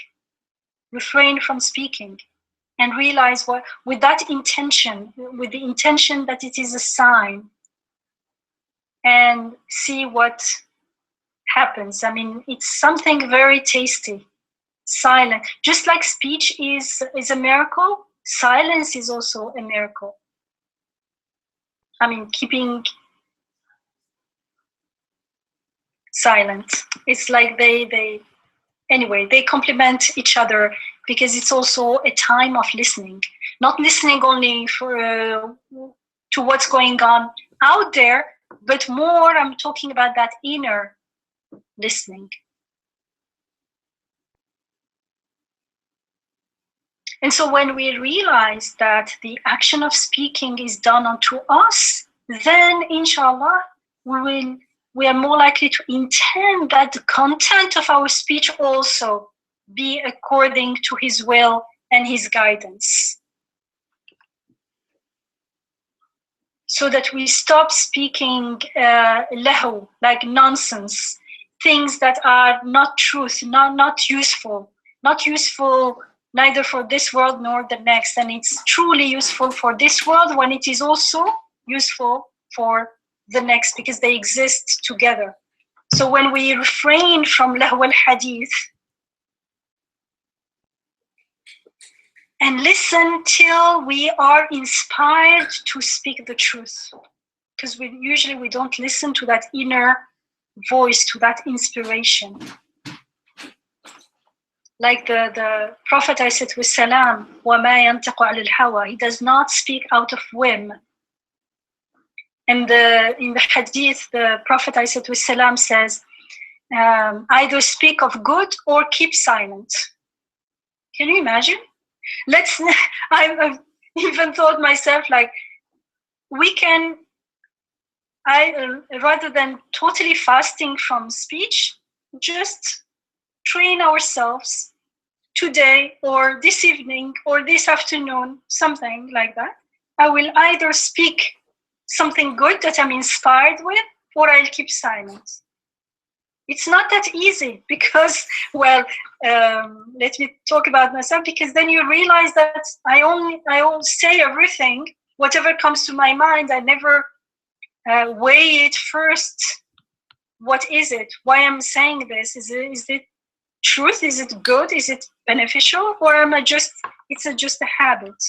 Refrain from speaking. And realize what, with that intention, with the intention that it is a sign, and see what happens. I mean, it's something very tasty. Silent, just like speech is a miracle, silence is also a miracle. I mean, keeping silent. It's like they complement each other, because it's also a time of listening. Not listening only to what's going on out there, but more I'm talking about that inner listening. And so when we realize that the action of speaking is done unto us, then inshallah we are more likely to intend that the content of our speech also be according to his will and his guidance. So that we stop speaking lahu, like nonsense, things that are not truth, not useful neither for this world nor the next. And it's truly useful for this world when it is also useful for the next, because they exist together. So when we refrain from lahu al-hadith and listen till we are inspired to speak the truth, because we don't listen to that inner voice, to that inspiration. Like the Prophet ﷺ, وَمَا يَنْتِقُ عَلَى الْهَوَى, he does not speak out of whim. And in the hadith, the Prophet ﷺ says, either speak of good or keep silent. Can you imagine? I've even thought myself, like, rather than totally fasting from speech, just train ourselves today or this evening or this afternoon, something like that. I will either speak something good that I'm inspired with, or I'll keep silent. It's not that easy, because, let me talk about myself, because then you realize that I always say everything, whatever comes to my mind. I never weigh it first. What is it? Why I'm saying this? Is it truth? Is it good? Is it beneficial? Or am I just a habit?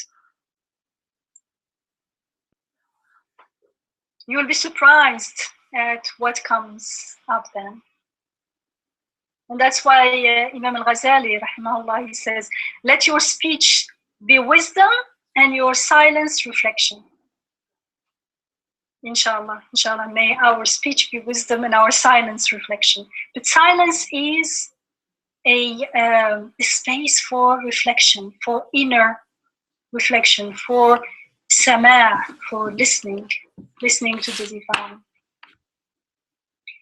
You will be surprised at what comes up then. And that's why Imam al-Ghazali, rahimahullah, he says, let your speech be wisdom and your silence reflection. Inshallah, may our speech be wisdom and our silence reflection. But silence is a space for reflection, for inner reflection, for sama', for listening to the divine.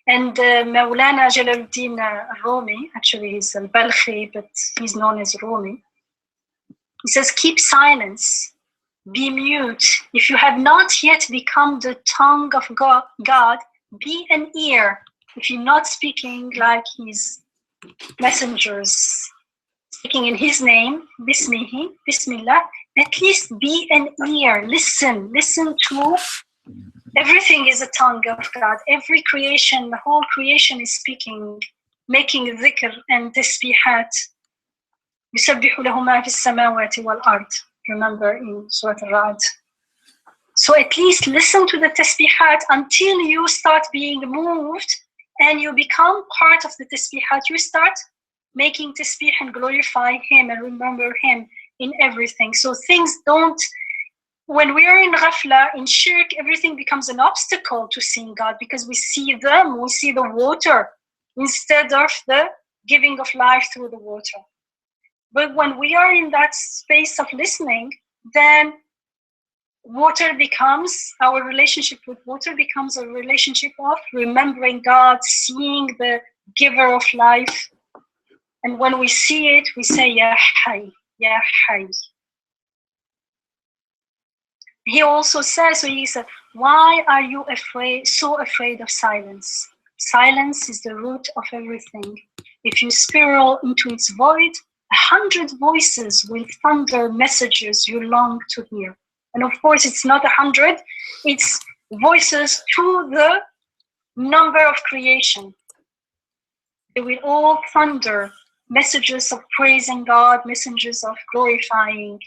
And Mawlana Jalaluddin Rumi, actually he's al-Balkhi, but he's known as Rumi. He says, keep silence, be mute. If you have not yet become the tongue of God, be an ear. If you're not speaking like his messengers, speaking in his name, Bismihi, Bismillah, at least be an ear. Listen to. Everything is a tongue of God. Every creation, the whole creation is speaking, making dhikr and tasbihat. يُسَبِّحُ لَهُ مَا فِي السَّمَاوَاتِ وَالْأَرْضِ. Remember in Surat al-Ra'd. So at least listen to the tasbihat until you start being moved and you become part of the tasbihat. You start making tasbih and glorify him and remember him in everything. So things don't, when we are in ghafla, in shirk, everything becomes an obstacle to seeing God, because we see the water instead of the giving of life through the water. But when we are in that space of listening, then our relationship with water becomes a relationship of remembering God, seeing the giver of life. And when we see it, we say, Ya Hayy, Ya Hayy. He also says, why are you so afraid of silence? Silence is the root of everything. If you spiral into its void, 100 voices will thunder messages you long to hear. And of course, it's not 100, it's voices to the number of creation. They will all thunder messages of praising God, messages of glorifying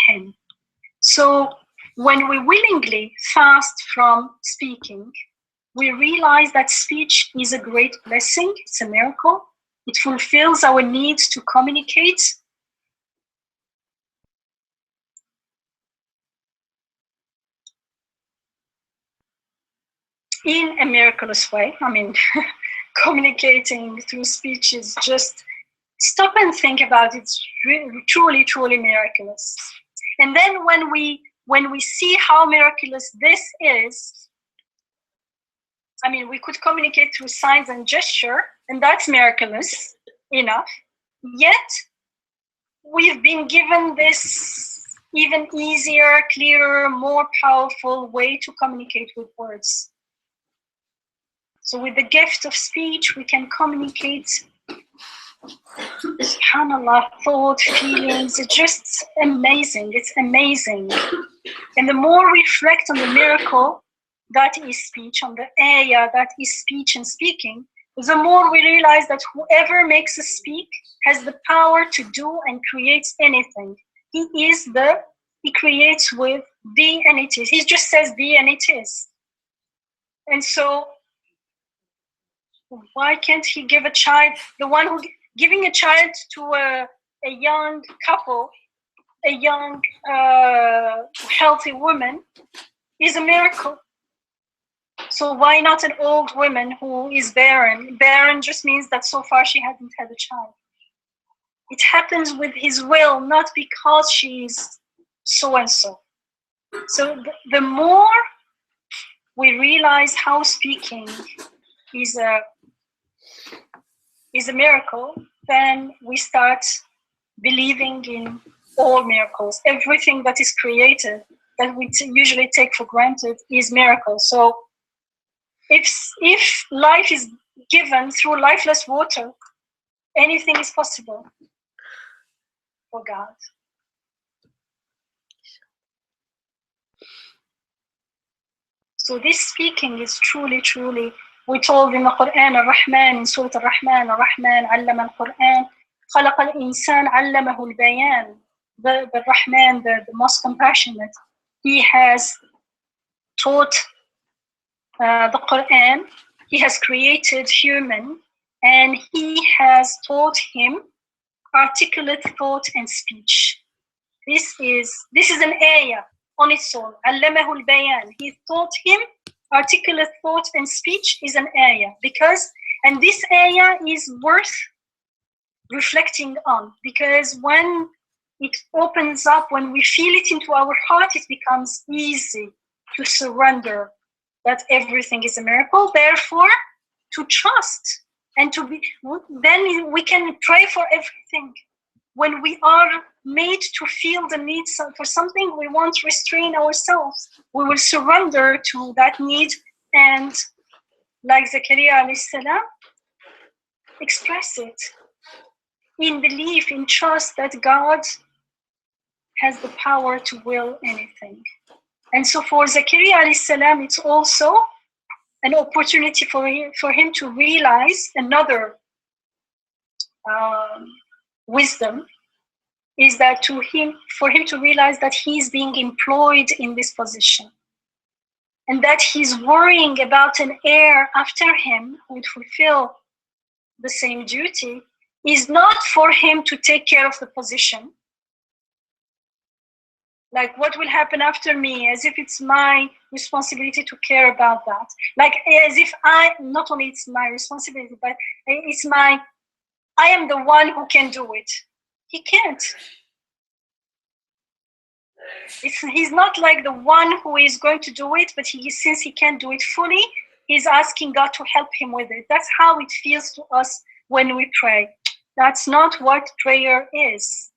Him. So when we willingly fast from speaking, we realize that speech is a great blessing. It's a miracle. It fulfills our needs to communicate. In a miraculous way. I mean, communicating through speech is just, stop and think about it. It's truly, truly miraculous. And then when we see how miraculous this is, I mean, we could communicate through signs and gesture, and that's miraculous enough. Yet, we've been given this even easier, clearer, more powerful way to communicate with words. So with the gift of speech, we can communicate, subhanAllah, thought, feelings. It's just amazing. It's amazing. And the more we reflect on the miracle that is speech, on the ayah that is speech and speaking, the more we realize that whoever makes us speak has the power to do and creates anything. He creates with be and it is. He just says be and it is. And so why can't he give a child, the one who giving a child to a young couple, a young healthy woman, is a miracle. So why not an old woman who is barren? Barren just means that so far she hasn't had a child. It happens with his will, not because she's so and so. So the more we realize how speaking is a miracle, then we start believing in all miracles. Everything that is created that we usually take for granted is miracle. So if life is given through lifeless water, anything is possible for God. So this speaking is truly, truly, we're told in the Quran, Ar-Rahman, in Surah Ar-Rahman, Ar-Rahman, Allama al-Quran, خلق الإنسان علمه البيان. The Rahman, the most compassionate, he has taught the Quran, he has created human, and he has taught him articulate thought and speech. This is an ayah on its own. علمه البيان. He taught him articulate thought and speech is an ayah, because, and this ayah is worth reflecting on, because when it opens up, when we feel it into our heart, it becomes easy to surrender that everything is a miracle. Therefore, to trust and to be, then we can pray for everything. When we are made to feel the need for something, we won't restrain ourselves. We will surrender to that need and, like Zakaria alayhi salam, express it in belief, in trust that God has the power to will anything. And so for Zakaria alayhi salam, it's also an opportunity for him to realize another wisdom, is that for him to realize that he's being employed in this position, and that he's worrying about an heir after him who would fulfill the same duty, is not for him to take care of the position. Like, what will happen after me, as if it's my responsibility to care about that. Like, as if not only it's my responsibility, but I am the one who can do it. He can't. He's not like the one who is going to do it, but since he can't do it fully, he's asking God to help him with it. That's how it feels to us when we pray. That's not what prayer is.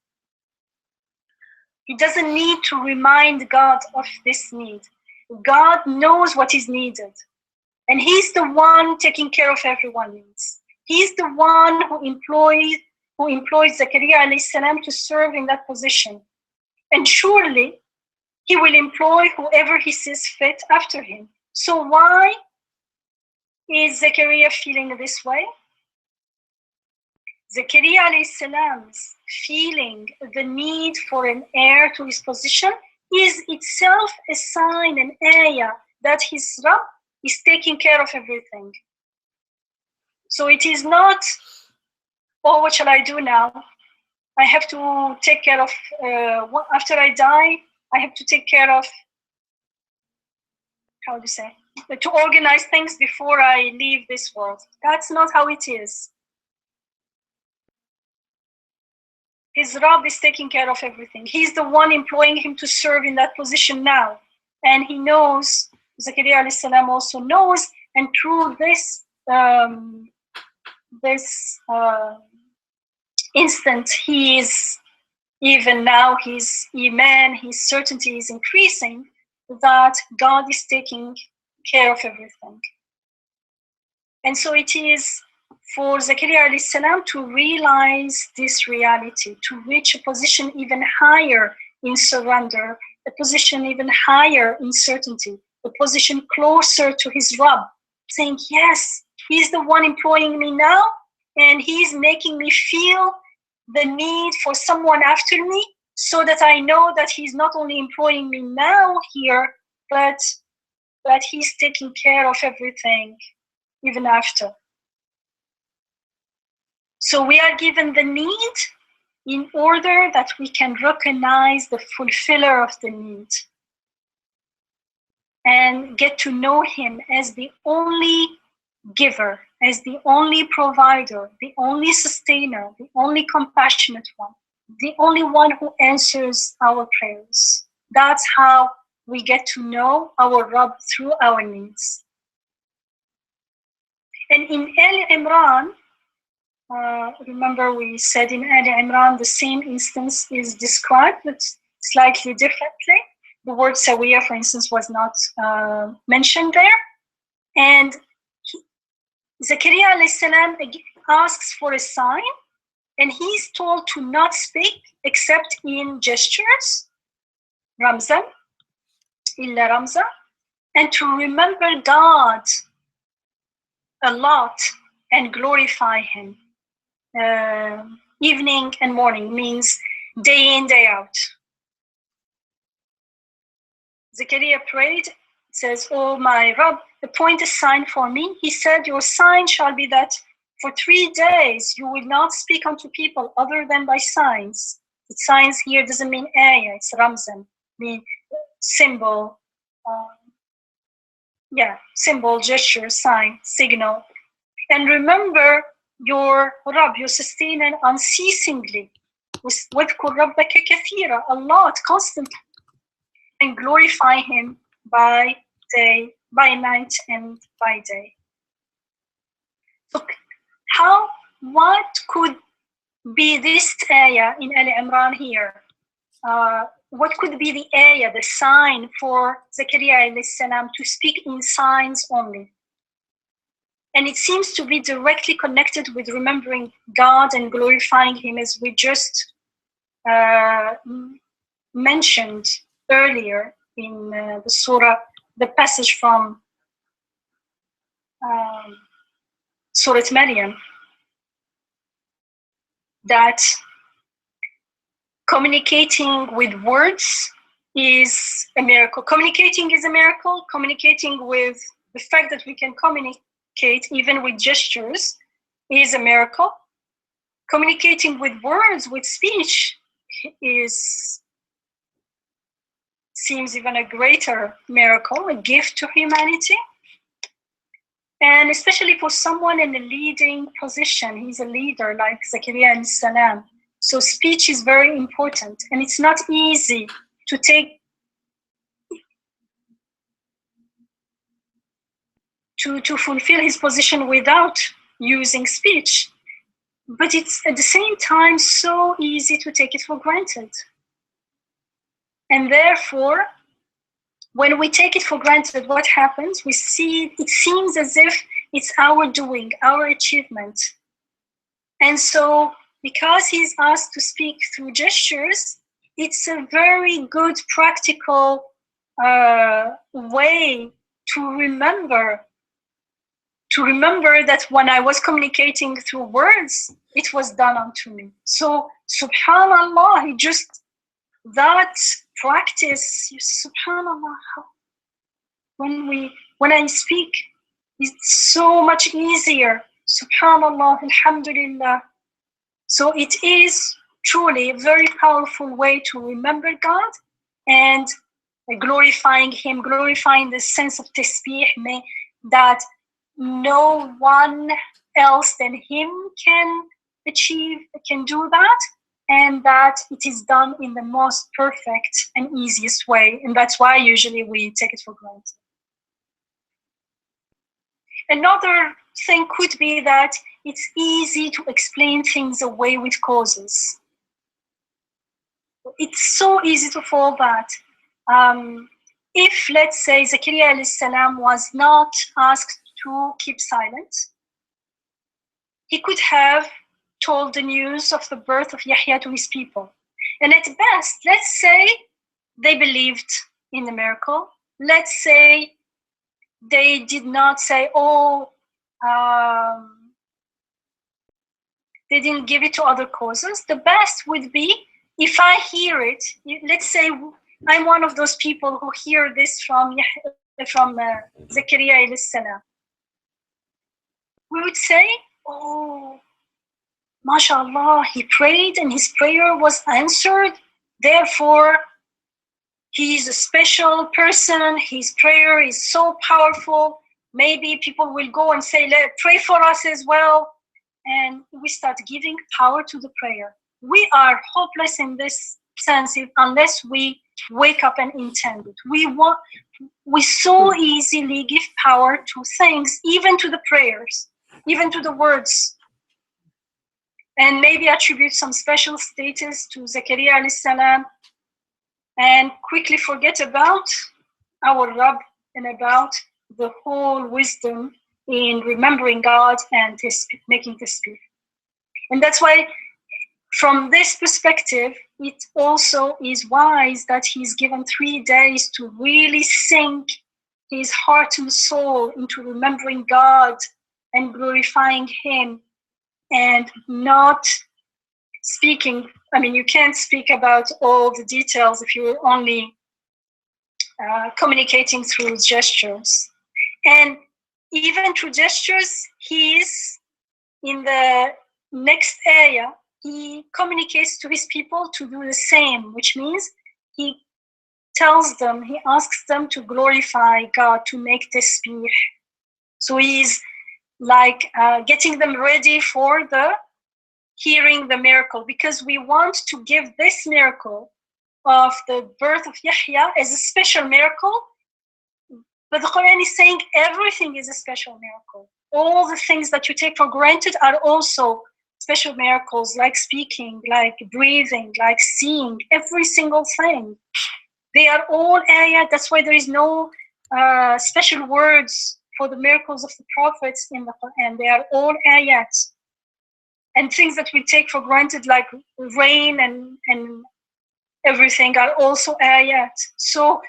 He doesn't need to remind God of this need. God knows what is needed. And he's the one taking care of everyone's needs. He's the one who employs Zakaria alayhi salam to serve in that position. And surely he will employ whoever he sees fit after him. So why Is Zechariah feeling this way? Zechariah alayhi salam's feeling the need for an heir to his position is itself a sign, an ayah, that his Rabb is taking care of everything. So it is not, oh, what shall I do now? I have to take care of, after I die, I have to take care of, how do you say, to organize things before I leave this world. That's not how it is. His Rabb is taking care of everything. He's the one employing him to serve in that position now. And he knows, Zechariah alayhi salam also knows, and through this instant, he is, even now, his iman, his certainty is increasing that God is taking care of everything. And so it is for Zechariah alayhi salam to realize this reality, to reach a position even higher in surrender, a position even higher in certainty, a position closer to his Rabb, saying, yes, he's the one employing me now, and he's making me feel the need for someone after me, so that I know that he's not only employing me now here, but he's taking care of everything even after. So we are given the need in order that we can recognize the fulfiller of the need and get to know him as the only giver, as the only provider, the only sustainer, the only compassionate one, the only one who answers our prayers. That's how we get to know our Rabb through our needs. And in Ali Imran, remember we said in Ali Imran the same instance is described, but slightly differently. The word Sawiya, for instance, was not mentioned there. And Zechariah alayhi salam asks for a sign, and he's told to not speak except in gestures, Ramzan, illa Ramza, and to remember God a lot and glorify him. Evening and morning means day in, day out. Zechariah prayed, says, oh my Rabb, appoint a sign for me. He said, your sign shall be that for 3 days you will not speak unto people other than by signs. The signs here doesn't mean ayah, it's Ramzan, mean symbol, symbol, gesture, sign, signal. And remember your Rabb, your sustainer, unceasingly. وَاذْكُرْ رَبَّكَ كَثِيرًا, a lot, constantly. And glorify him by day, by night, and by day. So what could be this ayah in Ali Imran here? What could be the ayah, the sign for Zechariah alayhi salam to speak in signs only? And it seems to be directly connected with remembering God and glorifying him, as we just mentioned earlier in the Surah, the passage from Surat Maryam, that communicating with words is a miracle. Communicating is a miracle. Communicating with the fact that we can communicate even with gestures is a miracle. Communicating with words, with speech, seems even a greater miracle, a gift to humanity. And especially for someone in a leading position, he's a leader like Zechariah alayhi salam. So speech is very important, and it's not easy to take to fulfill his position without using speech. But it's at the same time so easy to take it for granted. And therefore, when we take it for granted, what happens? We see it seems as if it's our doing, our achievement. And so, because he's asked to speak through gestures, it's a very good practical way to remember to remember that when I was communicating through words, it was done unto me. So, subhanallah, that practice, subhanallah, when I speak, it's so much easier. Subhanallah, alhamdulillah. So it is truly a very powerful way to remember God and glorifying Him, glorifying the sense of tasbih that no one else than Him can do that, and that it is done in the most perfect and easiest way. And that's why usually we take it for granted. Another thing could be that it's easy to explain things away with causes. It's so easy to fall that. If, let's say, Zakaria alayhi salam was not asked to keep silent, he could have told the news of the birth of Yahya to his people. And at best, let's say they believed in the miracle. Let's say they did not say, they didn't give it to other causes. The best would be if I hear it. Let's say I'm one of those people who hear this from Zakaria alayhi salam. We would say, mashallah, he prayed and his prayer was answered. Therefore, he is a special person. His prayer is so powerful. Maybe people will go and say, pray for us as well. And we start giving power to the prayer. We are hopeless in this sense unless we wake up and intend it. We so easily give power to things, even to the prayers, even to the words, and maybe attribute some special status to Zakaria alayhi salam, and quickly forget about our Rabb and about the whole wisdom in remembering God and making tasbih. And that's why, from this perspective, it also is wise that he's given 3 days to really sink his heart and soul into remembering God and glorifying Him, and not speaking. I mean, you can't speak about all the details if you're only communicating through gestures. And even through gestures, he's in the next area. He communicates to his people to do the same, which means he tells them, he asks them to glorify God, to make tasbih. So he's like getting them ready for hearing the miracle, because we want to give this miracle of the birth of Yahya as a special miracle. But the Quran is saying everything is a special miracle. All the things that you take for granted are also special miracles, like speaking, like breathing, like seeing, every single thing. They are all ayat. That's why there is no special words for the miracles of the prophets in the Quran. They are all ayat. And things that we take for granted, like rain and everything, are also ayat. So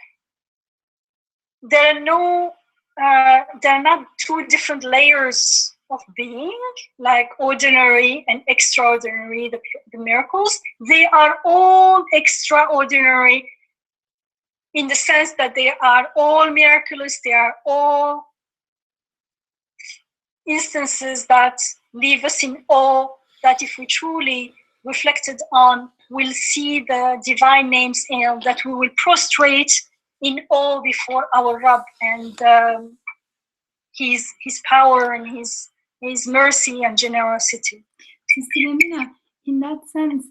there are not 2 different layers of being, like ordinary and extraordinary, the miracles. They are all extraordinary in the sense that they are all miraculous. They are all instances that leave us in awe, that if we truly reflected on, we'll see the divine names, and that we will prostrate in awe before our Rabb and his power and his mercy and generosity. Sister Yamina, in that sense,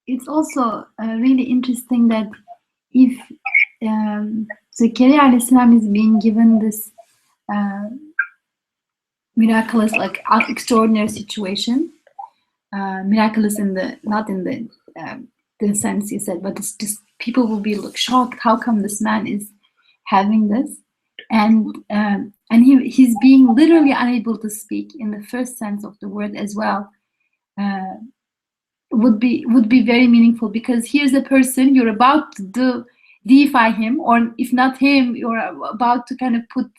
it's also really interesting that if Zakaria alayhi salam is being given this miraculous, like extraordinary situation, miraculous not in the sense you said, but it's just people will be shocked. How come this man is having this? And he's being literally unable to speak in the first sense of the word as well. Would be very meaningful, because here's a person you're about to deify him, or if not him, you're about to kind of put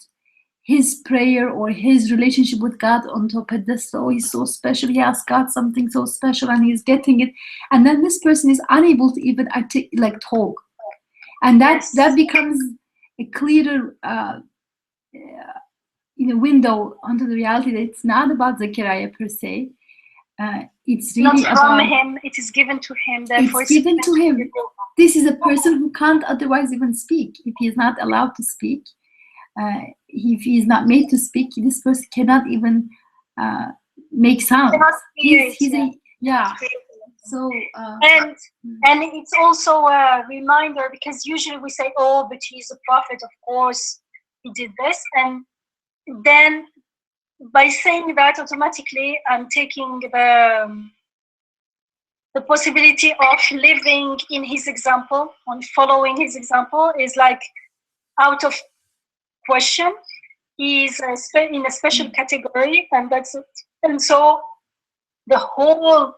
his prayer or his relationship with God onto a pedestal. Oh, he's so special. He asked God something so special and he's getting it. And then this person is unable to even talk. And that becomes a clearer window onto the reality that it's not about Zechariah per se. It's really not from him. It is given to him. Therefore, it's given to him. This is a person who can't otherwise even speak. If he is not allowed to speak, if he is not made to speak, this person cannot even make sound. So and it's also a reminder, because usually we say, oh, but he's a prophet, of course he did this, and then by saying that, automatically I'm taking the possibility of living in his example, on following his example, is like out of question. He's in a special category, and that's it. And so the whole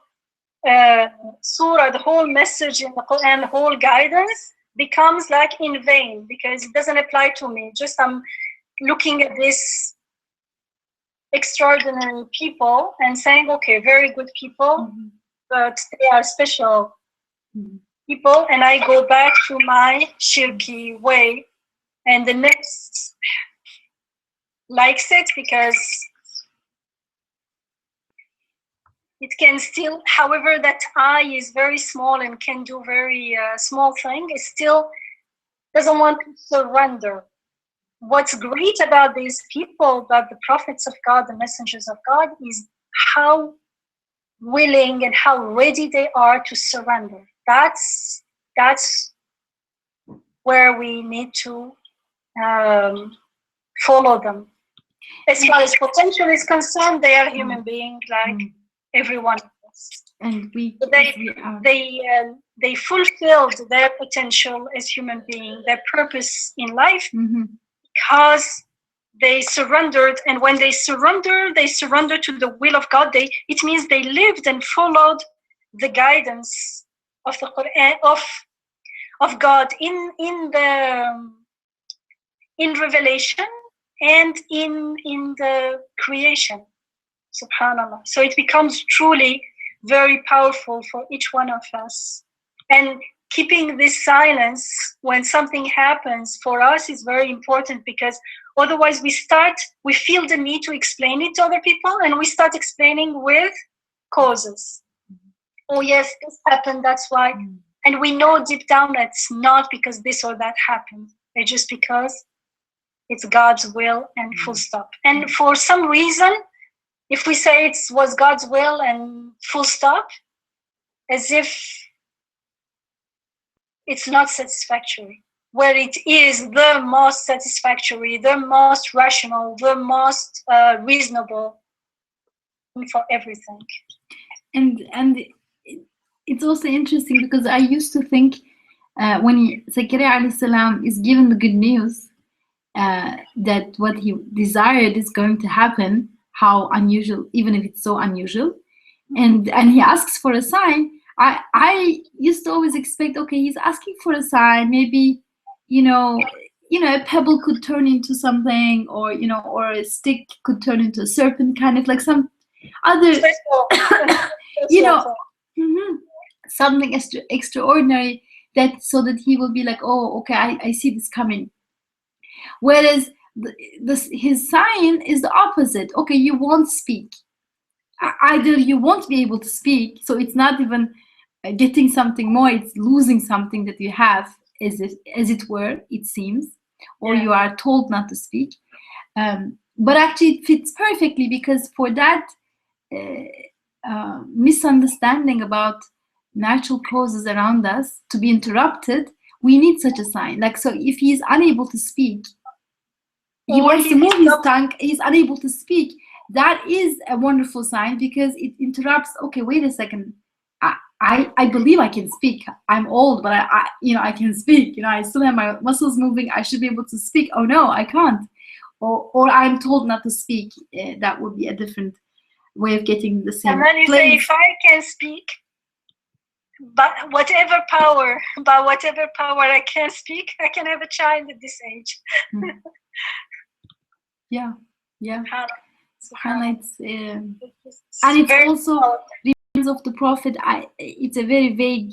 surah, the whole message in the Quran, the whole guidance becomes like in vain, because it doesn't apply to me. Just I'm looking at this extraordinary people and saying, okay, very good people, but they are special people, and I go back to my shirky way, and the next likes it because it can still, however that eye is very small and can do very small thing, it still doesn't want to surrender. What's great about these people, about the prophets of God, the messengers of God, is how willing and how ready they are to surrender. That's where we need to follow them. As far as potential is concerned, they are human beings like everyone else. And they fulfilled their potential as human beings, their purpose in life, because they surrendered. And when they surrender to the will of God. It means they lived and followed the guidance of the Quran, of God in revelation and in the creation. Subhanallah. So it becomes truly very powerful for each one of us. And keeping this silence when something happens for us is very important, because otherwise we feel the need to explain it to other people, and we start explaining with causes. Oh yes, this happened, that's why. And we know deep down that it's not because this or that happened. It's just because it's God's will and full stop. And for some reason, if we say it was God's will and full stop, as if it's not satisfactory, where it is the most satisfactory, the most rational, the most reasonable for everything. And it's also interesting, because I used to think when Zechariah alayhi salam is given the good news that what he desired is going to happen, how unusual, even if it's so unusual, and he asks for a sign. I used to always expect, okay, he's asking for a sign, maybe a pebble could turn into something, or or a stick could turn into a serpent, kind of like some other something extraordinary, that so that he will be like, oh, okay, I see this coming. Whereas his sign is the opposite. Okay, you won't speak. Either you won't be able to speak, so it's not even getting something more, it's losing something that you have, as it were, it seems, or you are told not to speak. But actually it fits perfectly, because for that misunderstanding about natural causes around us to be interrupted, we need such a sign. Like, so if he is unable to speak, he wants to move his tongue, he's unable to speak, that is a wonderful sign, because it interrupts. Okay, wait a second, I believe I can speak. I'm old, but I can speak. I still have my muscles moving. I should be able to speak. Oh no, I can't. Or I'm told not to speak. That would be a different way of getting the same. And then you say, if I can speak, but whatever power I can speak, I can have a child at this age. Yeah. SubhanAllah. It's, and it's also reminds of the Prophet. It's a very vague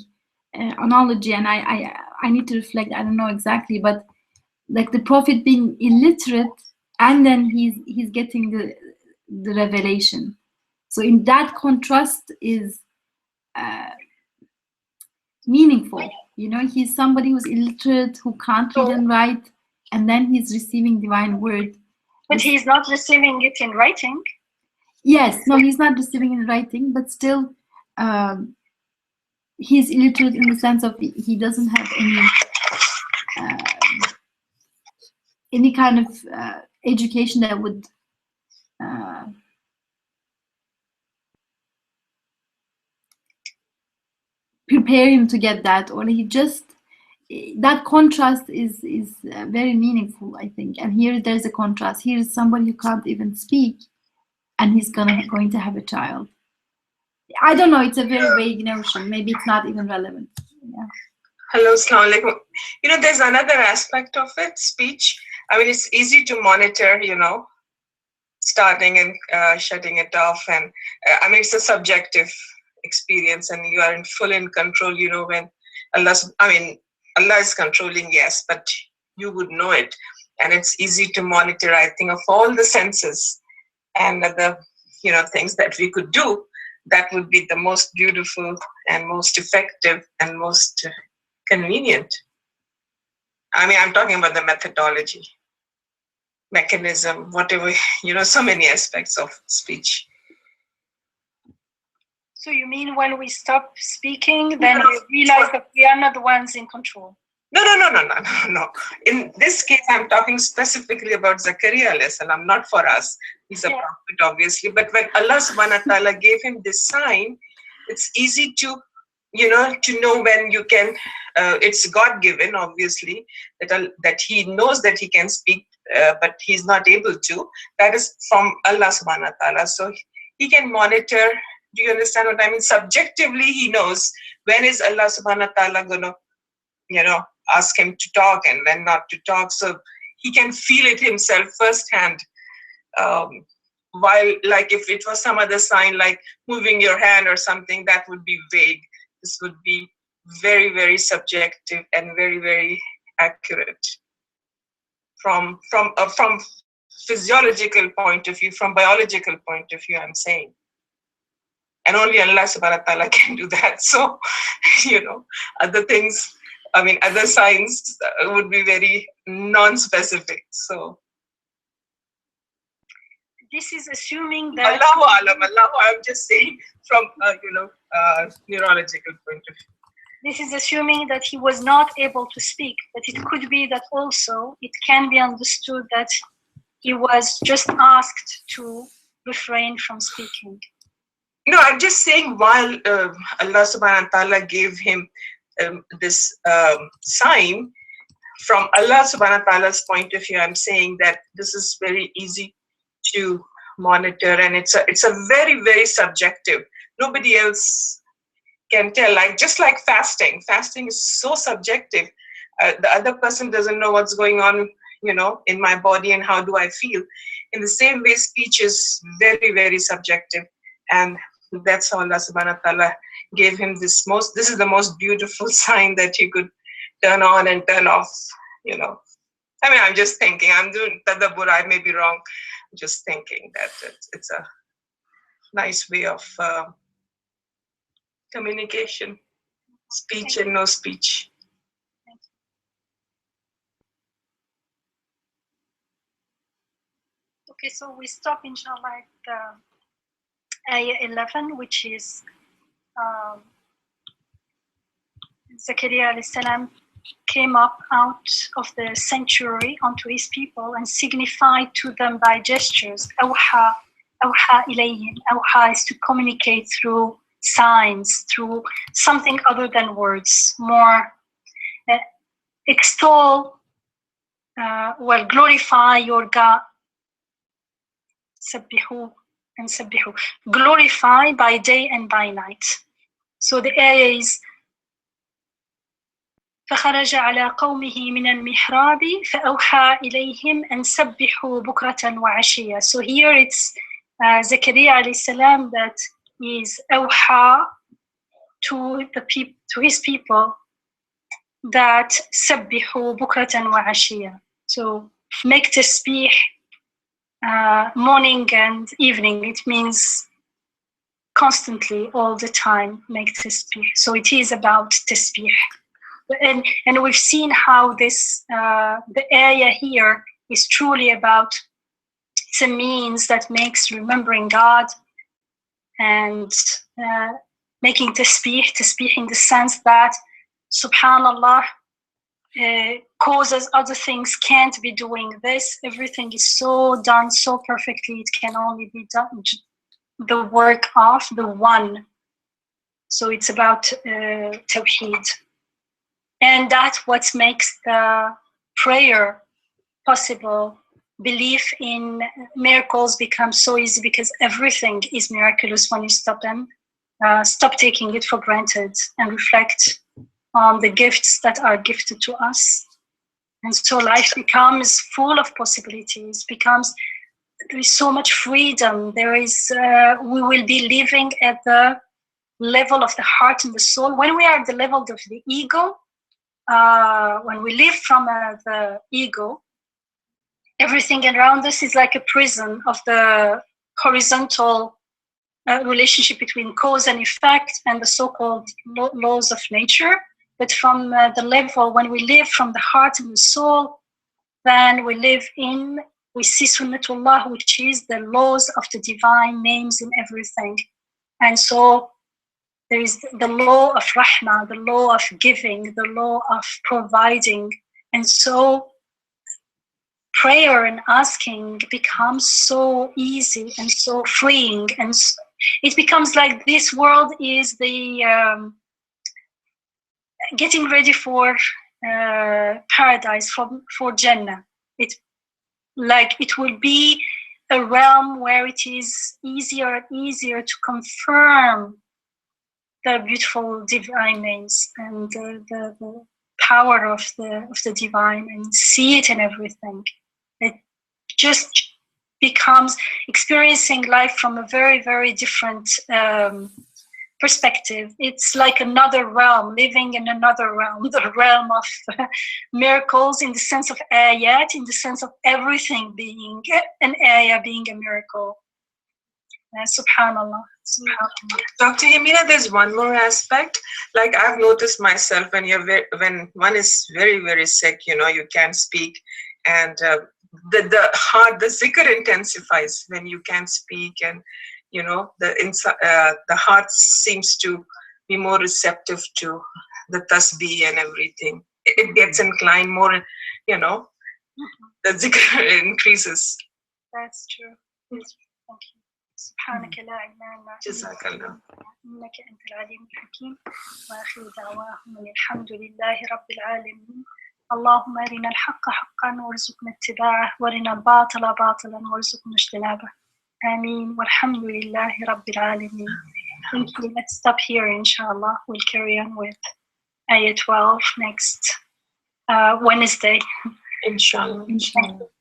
analogy, and I need to reflect. I don't know exactly, but like the Prophet being illiterate, and then he's getting the revelation. So in that contrast is meaningful. You know, he's somebody who's illiterate, who can't read and write, and then he's receiving divine word. But he's not receiving it in writing. Yes, no, he's not receiving in writing, but still, he's illiterate in the sense of he doesn't have any kind of education that would prepare him to get that, or he just that contrast is very meaningful, I think. And here there's a contrast. Here is somebody who can't even speak, and he's going to have a child. I don't know. It's a very vague notion. Maybe it's not even relevant. Yeah. Hello, Assalamu alaikum. You know, there's another aspect of it, speech. I mean, it's easy to monitor, you know, starting and shutting it off. And I mean, it's a subjective experience, and you are in full control, you know, when Allah is controlling, yes, but you would know it. And it's easy to monitor, I think, of all the senses and the, you know, things that we could do. That would be the most beautiful and most effective and most convenient. I mean, I'm talking about the methodology, mechanism, whatever, you know, so many aspects of speech. So you mean when we stop speaking, then we realize that we are not the ones in control? No. In this case, I'm talking specifically about Zakaria alayhi salam, not for us. He's a prophet, obviously. But when Allah subhanahu wa ta'ala gave him this sign, it's easy to, you know, to know when you can, it's God-given, obviously, that he knows that he can speak, but he's not able to. That is from Allah subhanahu wa ta'ala. So he can monitor. Do you understand what I mean? Subjectively, he knows when is Allah subhanahu wa ta'ala going to, you know, ask him to talk and when not to talk. So he can feel it himself firsthand. While, like, if it was some other sign, like moving your hand or something, that would be vague. This would be very, very subjective and very, very accurate. From physiological point of view, from biological point of view, I'm saying. And only Allah subhanahu wa ta'ala can do that. So, you know, other things, I mean, other signs would be very non-specific. So this is assuming that Allahu alam, I'm just saying from you know, neurological point of view. This is assuming that he was not able to speak, but it could be that also it can be understood that he was just asked to refrain from speaking. No, I'm just saying while Allah subhanahu wa ta'ala gave him this sign, from Allah subhanahu wa ta'ala's point of view, I'm saying that this is very easy to monitor, and it's a very, very subjective. Nobody else can tell. Like, just like fasting is so subjective. The other person doesn't know what's going on, you know, in my body and how do I feel. In the same way, speech is very, very subjective, and that's how Allah subhanahu wa ta'ala gave him this is the most beautiful sign that you could turn on and turn off, you know. I mean, I'm just thinking, I'm doing tadabbur, I may be wrong. I'm just thinking that it's a nice way of communication, speech and no speech. Okay, so we stop inshallah at Ayah 11, which is Zakaria alayhi salam came up out of the sanctuary onto his people and signified to them by gestures. Awha ilayhim. Awha is to communicate through signs, through something other than words, more extol, glorify your God. Sabbihu and sabbihu. Glorify by day and by night. So the ayah is فخرج على قومه من المحراب فأوحى إليهم أن سبحوا بكرة وعشية. So here it's Zakaria alayhi salam that is أوحى to his people that سبحوا بكرة وعشية. So make tasbih morning and evening. It means constantly, all the time, make tasbih. So it is about tasbih. And we've seen how this, the ayah here is truly about, it's a means that makes remembering God and making tasbih in the sense that, subhanallah, causes other things can't be doing this. Everything is so done so perfectly, it can only be done, the work of the one. So it's about tawheed. And that's what makes the prayer possible. Belief in miracles becomes so easy because everything is miraculous when you stop them, stop taking it for granted and reflect on the gifts that are gifted to us. And so life becomes full of possibilities, there is so much freedom. There is, we will be living at the level of the heart and the soul. When we are at the level of the ego, when we live from the ego, everything around us is like a prison of the horizontal relationship between cause and effect and the so-called laws of nature. But from the level, when we live from the heart and the soul, then we see Sunnatullah, which is the laws of the divine names in everything. And so there is the law of rahmah, the law of giving, the law of providing. And so prayer and asking becomes so easy and so freeing. And it becomes like this world is the getting ready for paradise, for Jannah. It will be a realm where it is easier and easier to confirm the beautiful divine names and the power of the divine, and see it in everything. It just becomes experiencing life from a very, very different perspective. It's like another realm, living in another realm, the realm of miracles, in the sense of ayat, in the sense of everything being an ayah, being a miracle. Subhanallah. Dr. Yamina, there's one more aspect. Like I've noticed myself, when one is very, very sick, you can't speak, and the zikr intensifies when you can't speak, and the heart seems to be more receptive to the tasbih and everything. It gets inclined more, the zikr increases. That's true. Thank you. سبحانك لا علم لنا جزاك الله إنك أنت العليم الحكيم وآخر دعواهم الحمد لله رب العالمين. اللهم أرنا الحق حقا وارزقنا اتباعه وارنا الباطل باطلا وارزقنا اجتنابه. آمين والحمد لله رب العالمين. Thank you. Let's stop here, inshallah. We'll carry on with Ayah 12 next Wednesday. Inshallah.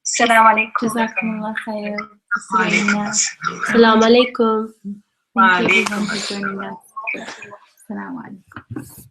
Assalamu alaikum. Jazakumullah khair. Assalamu alaikum. Thank you everyone for joining us. Assalamu alaikum.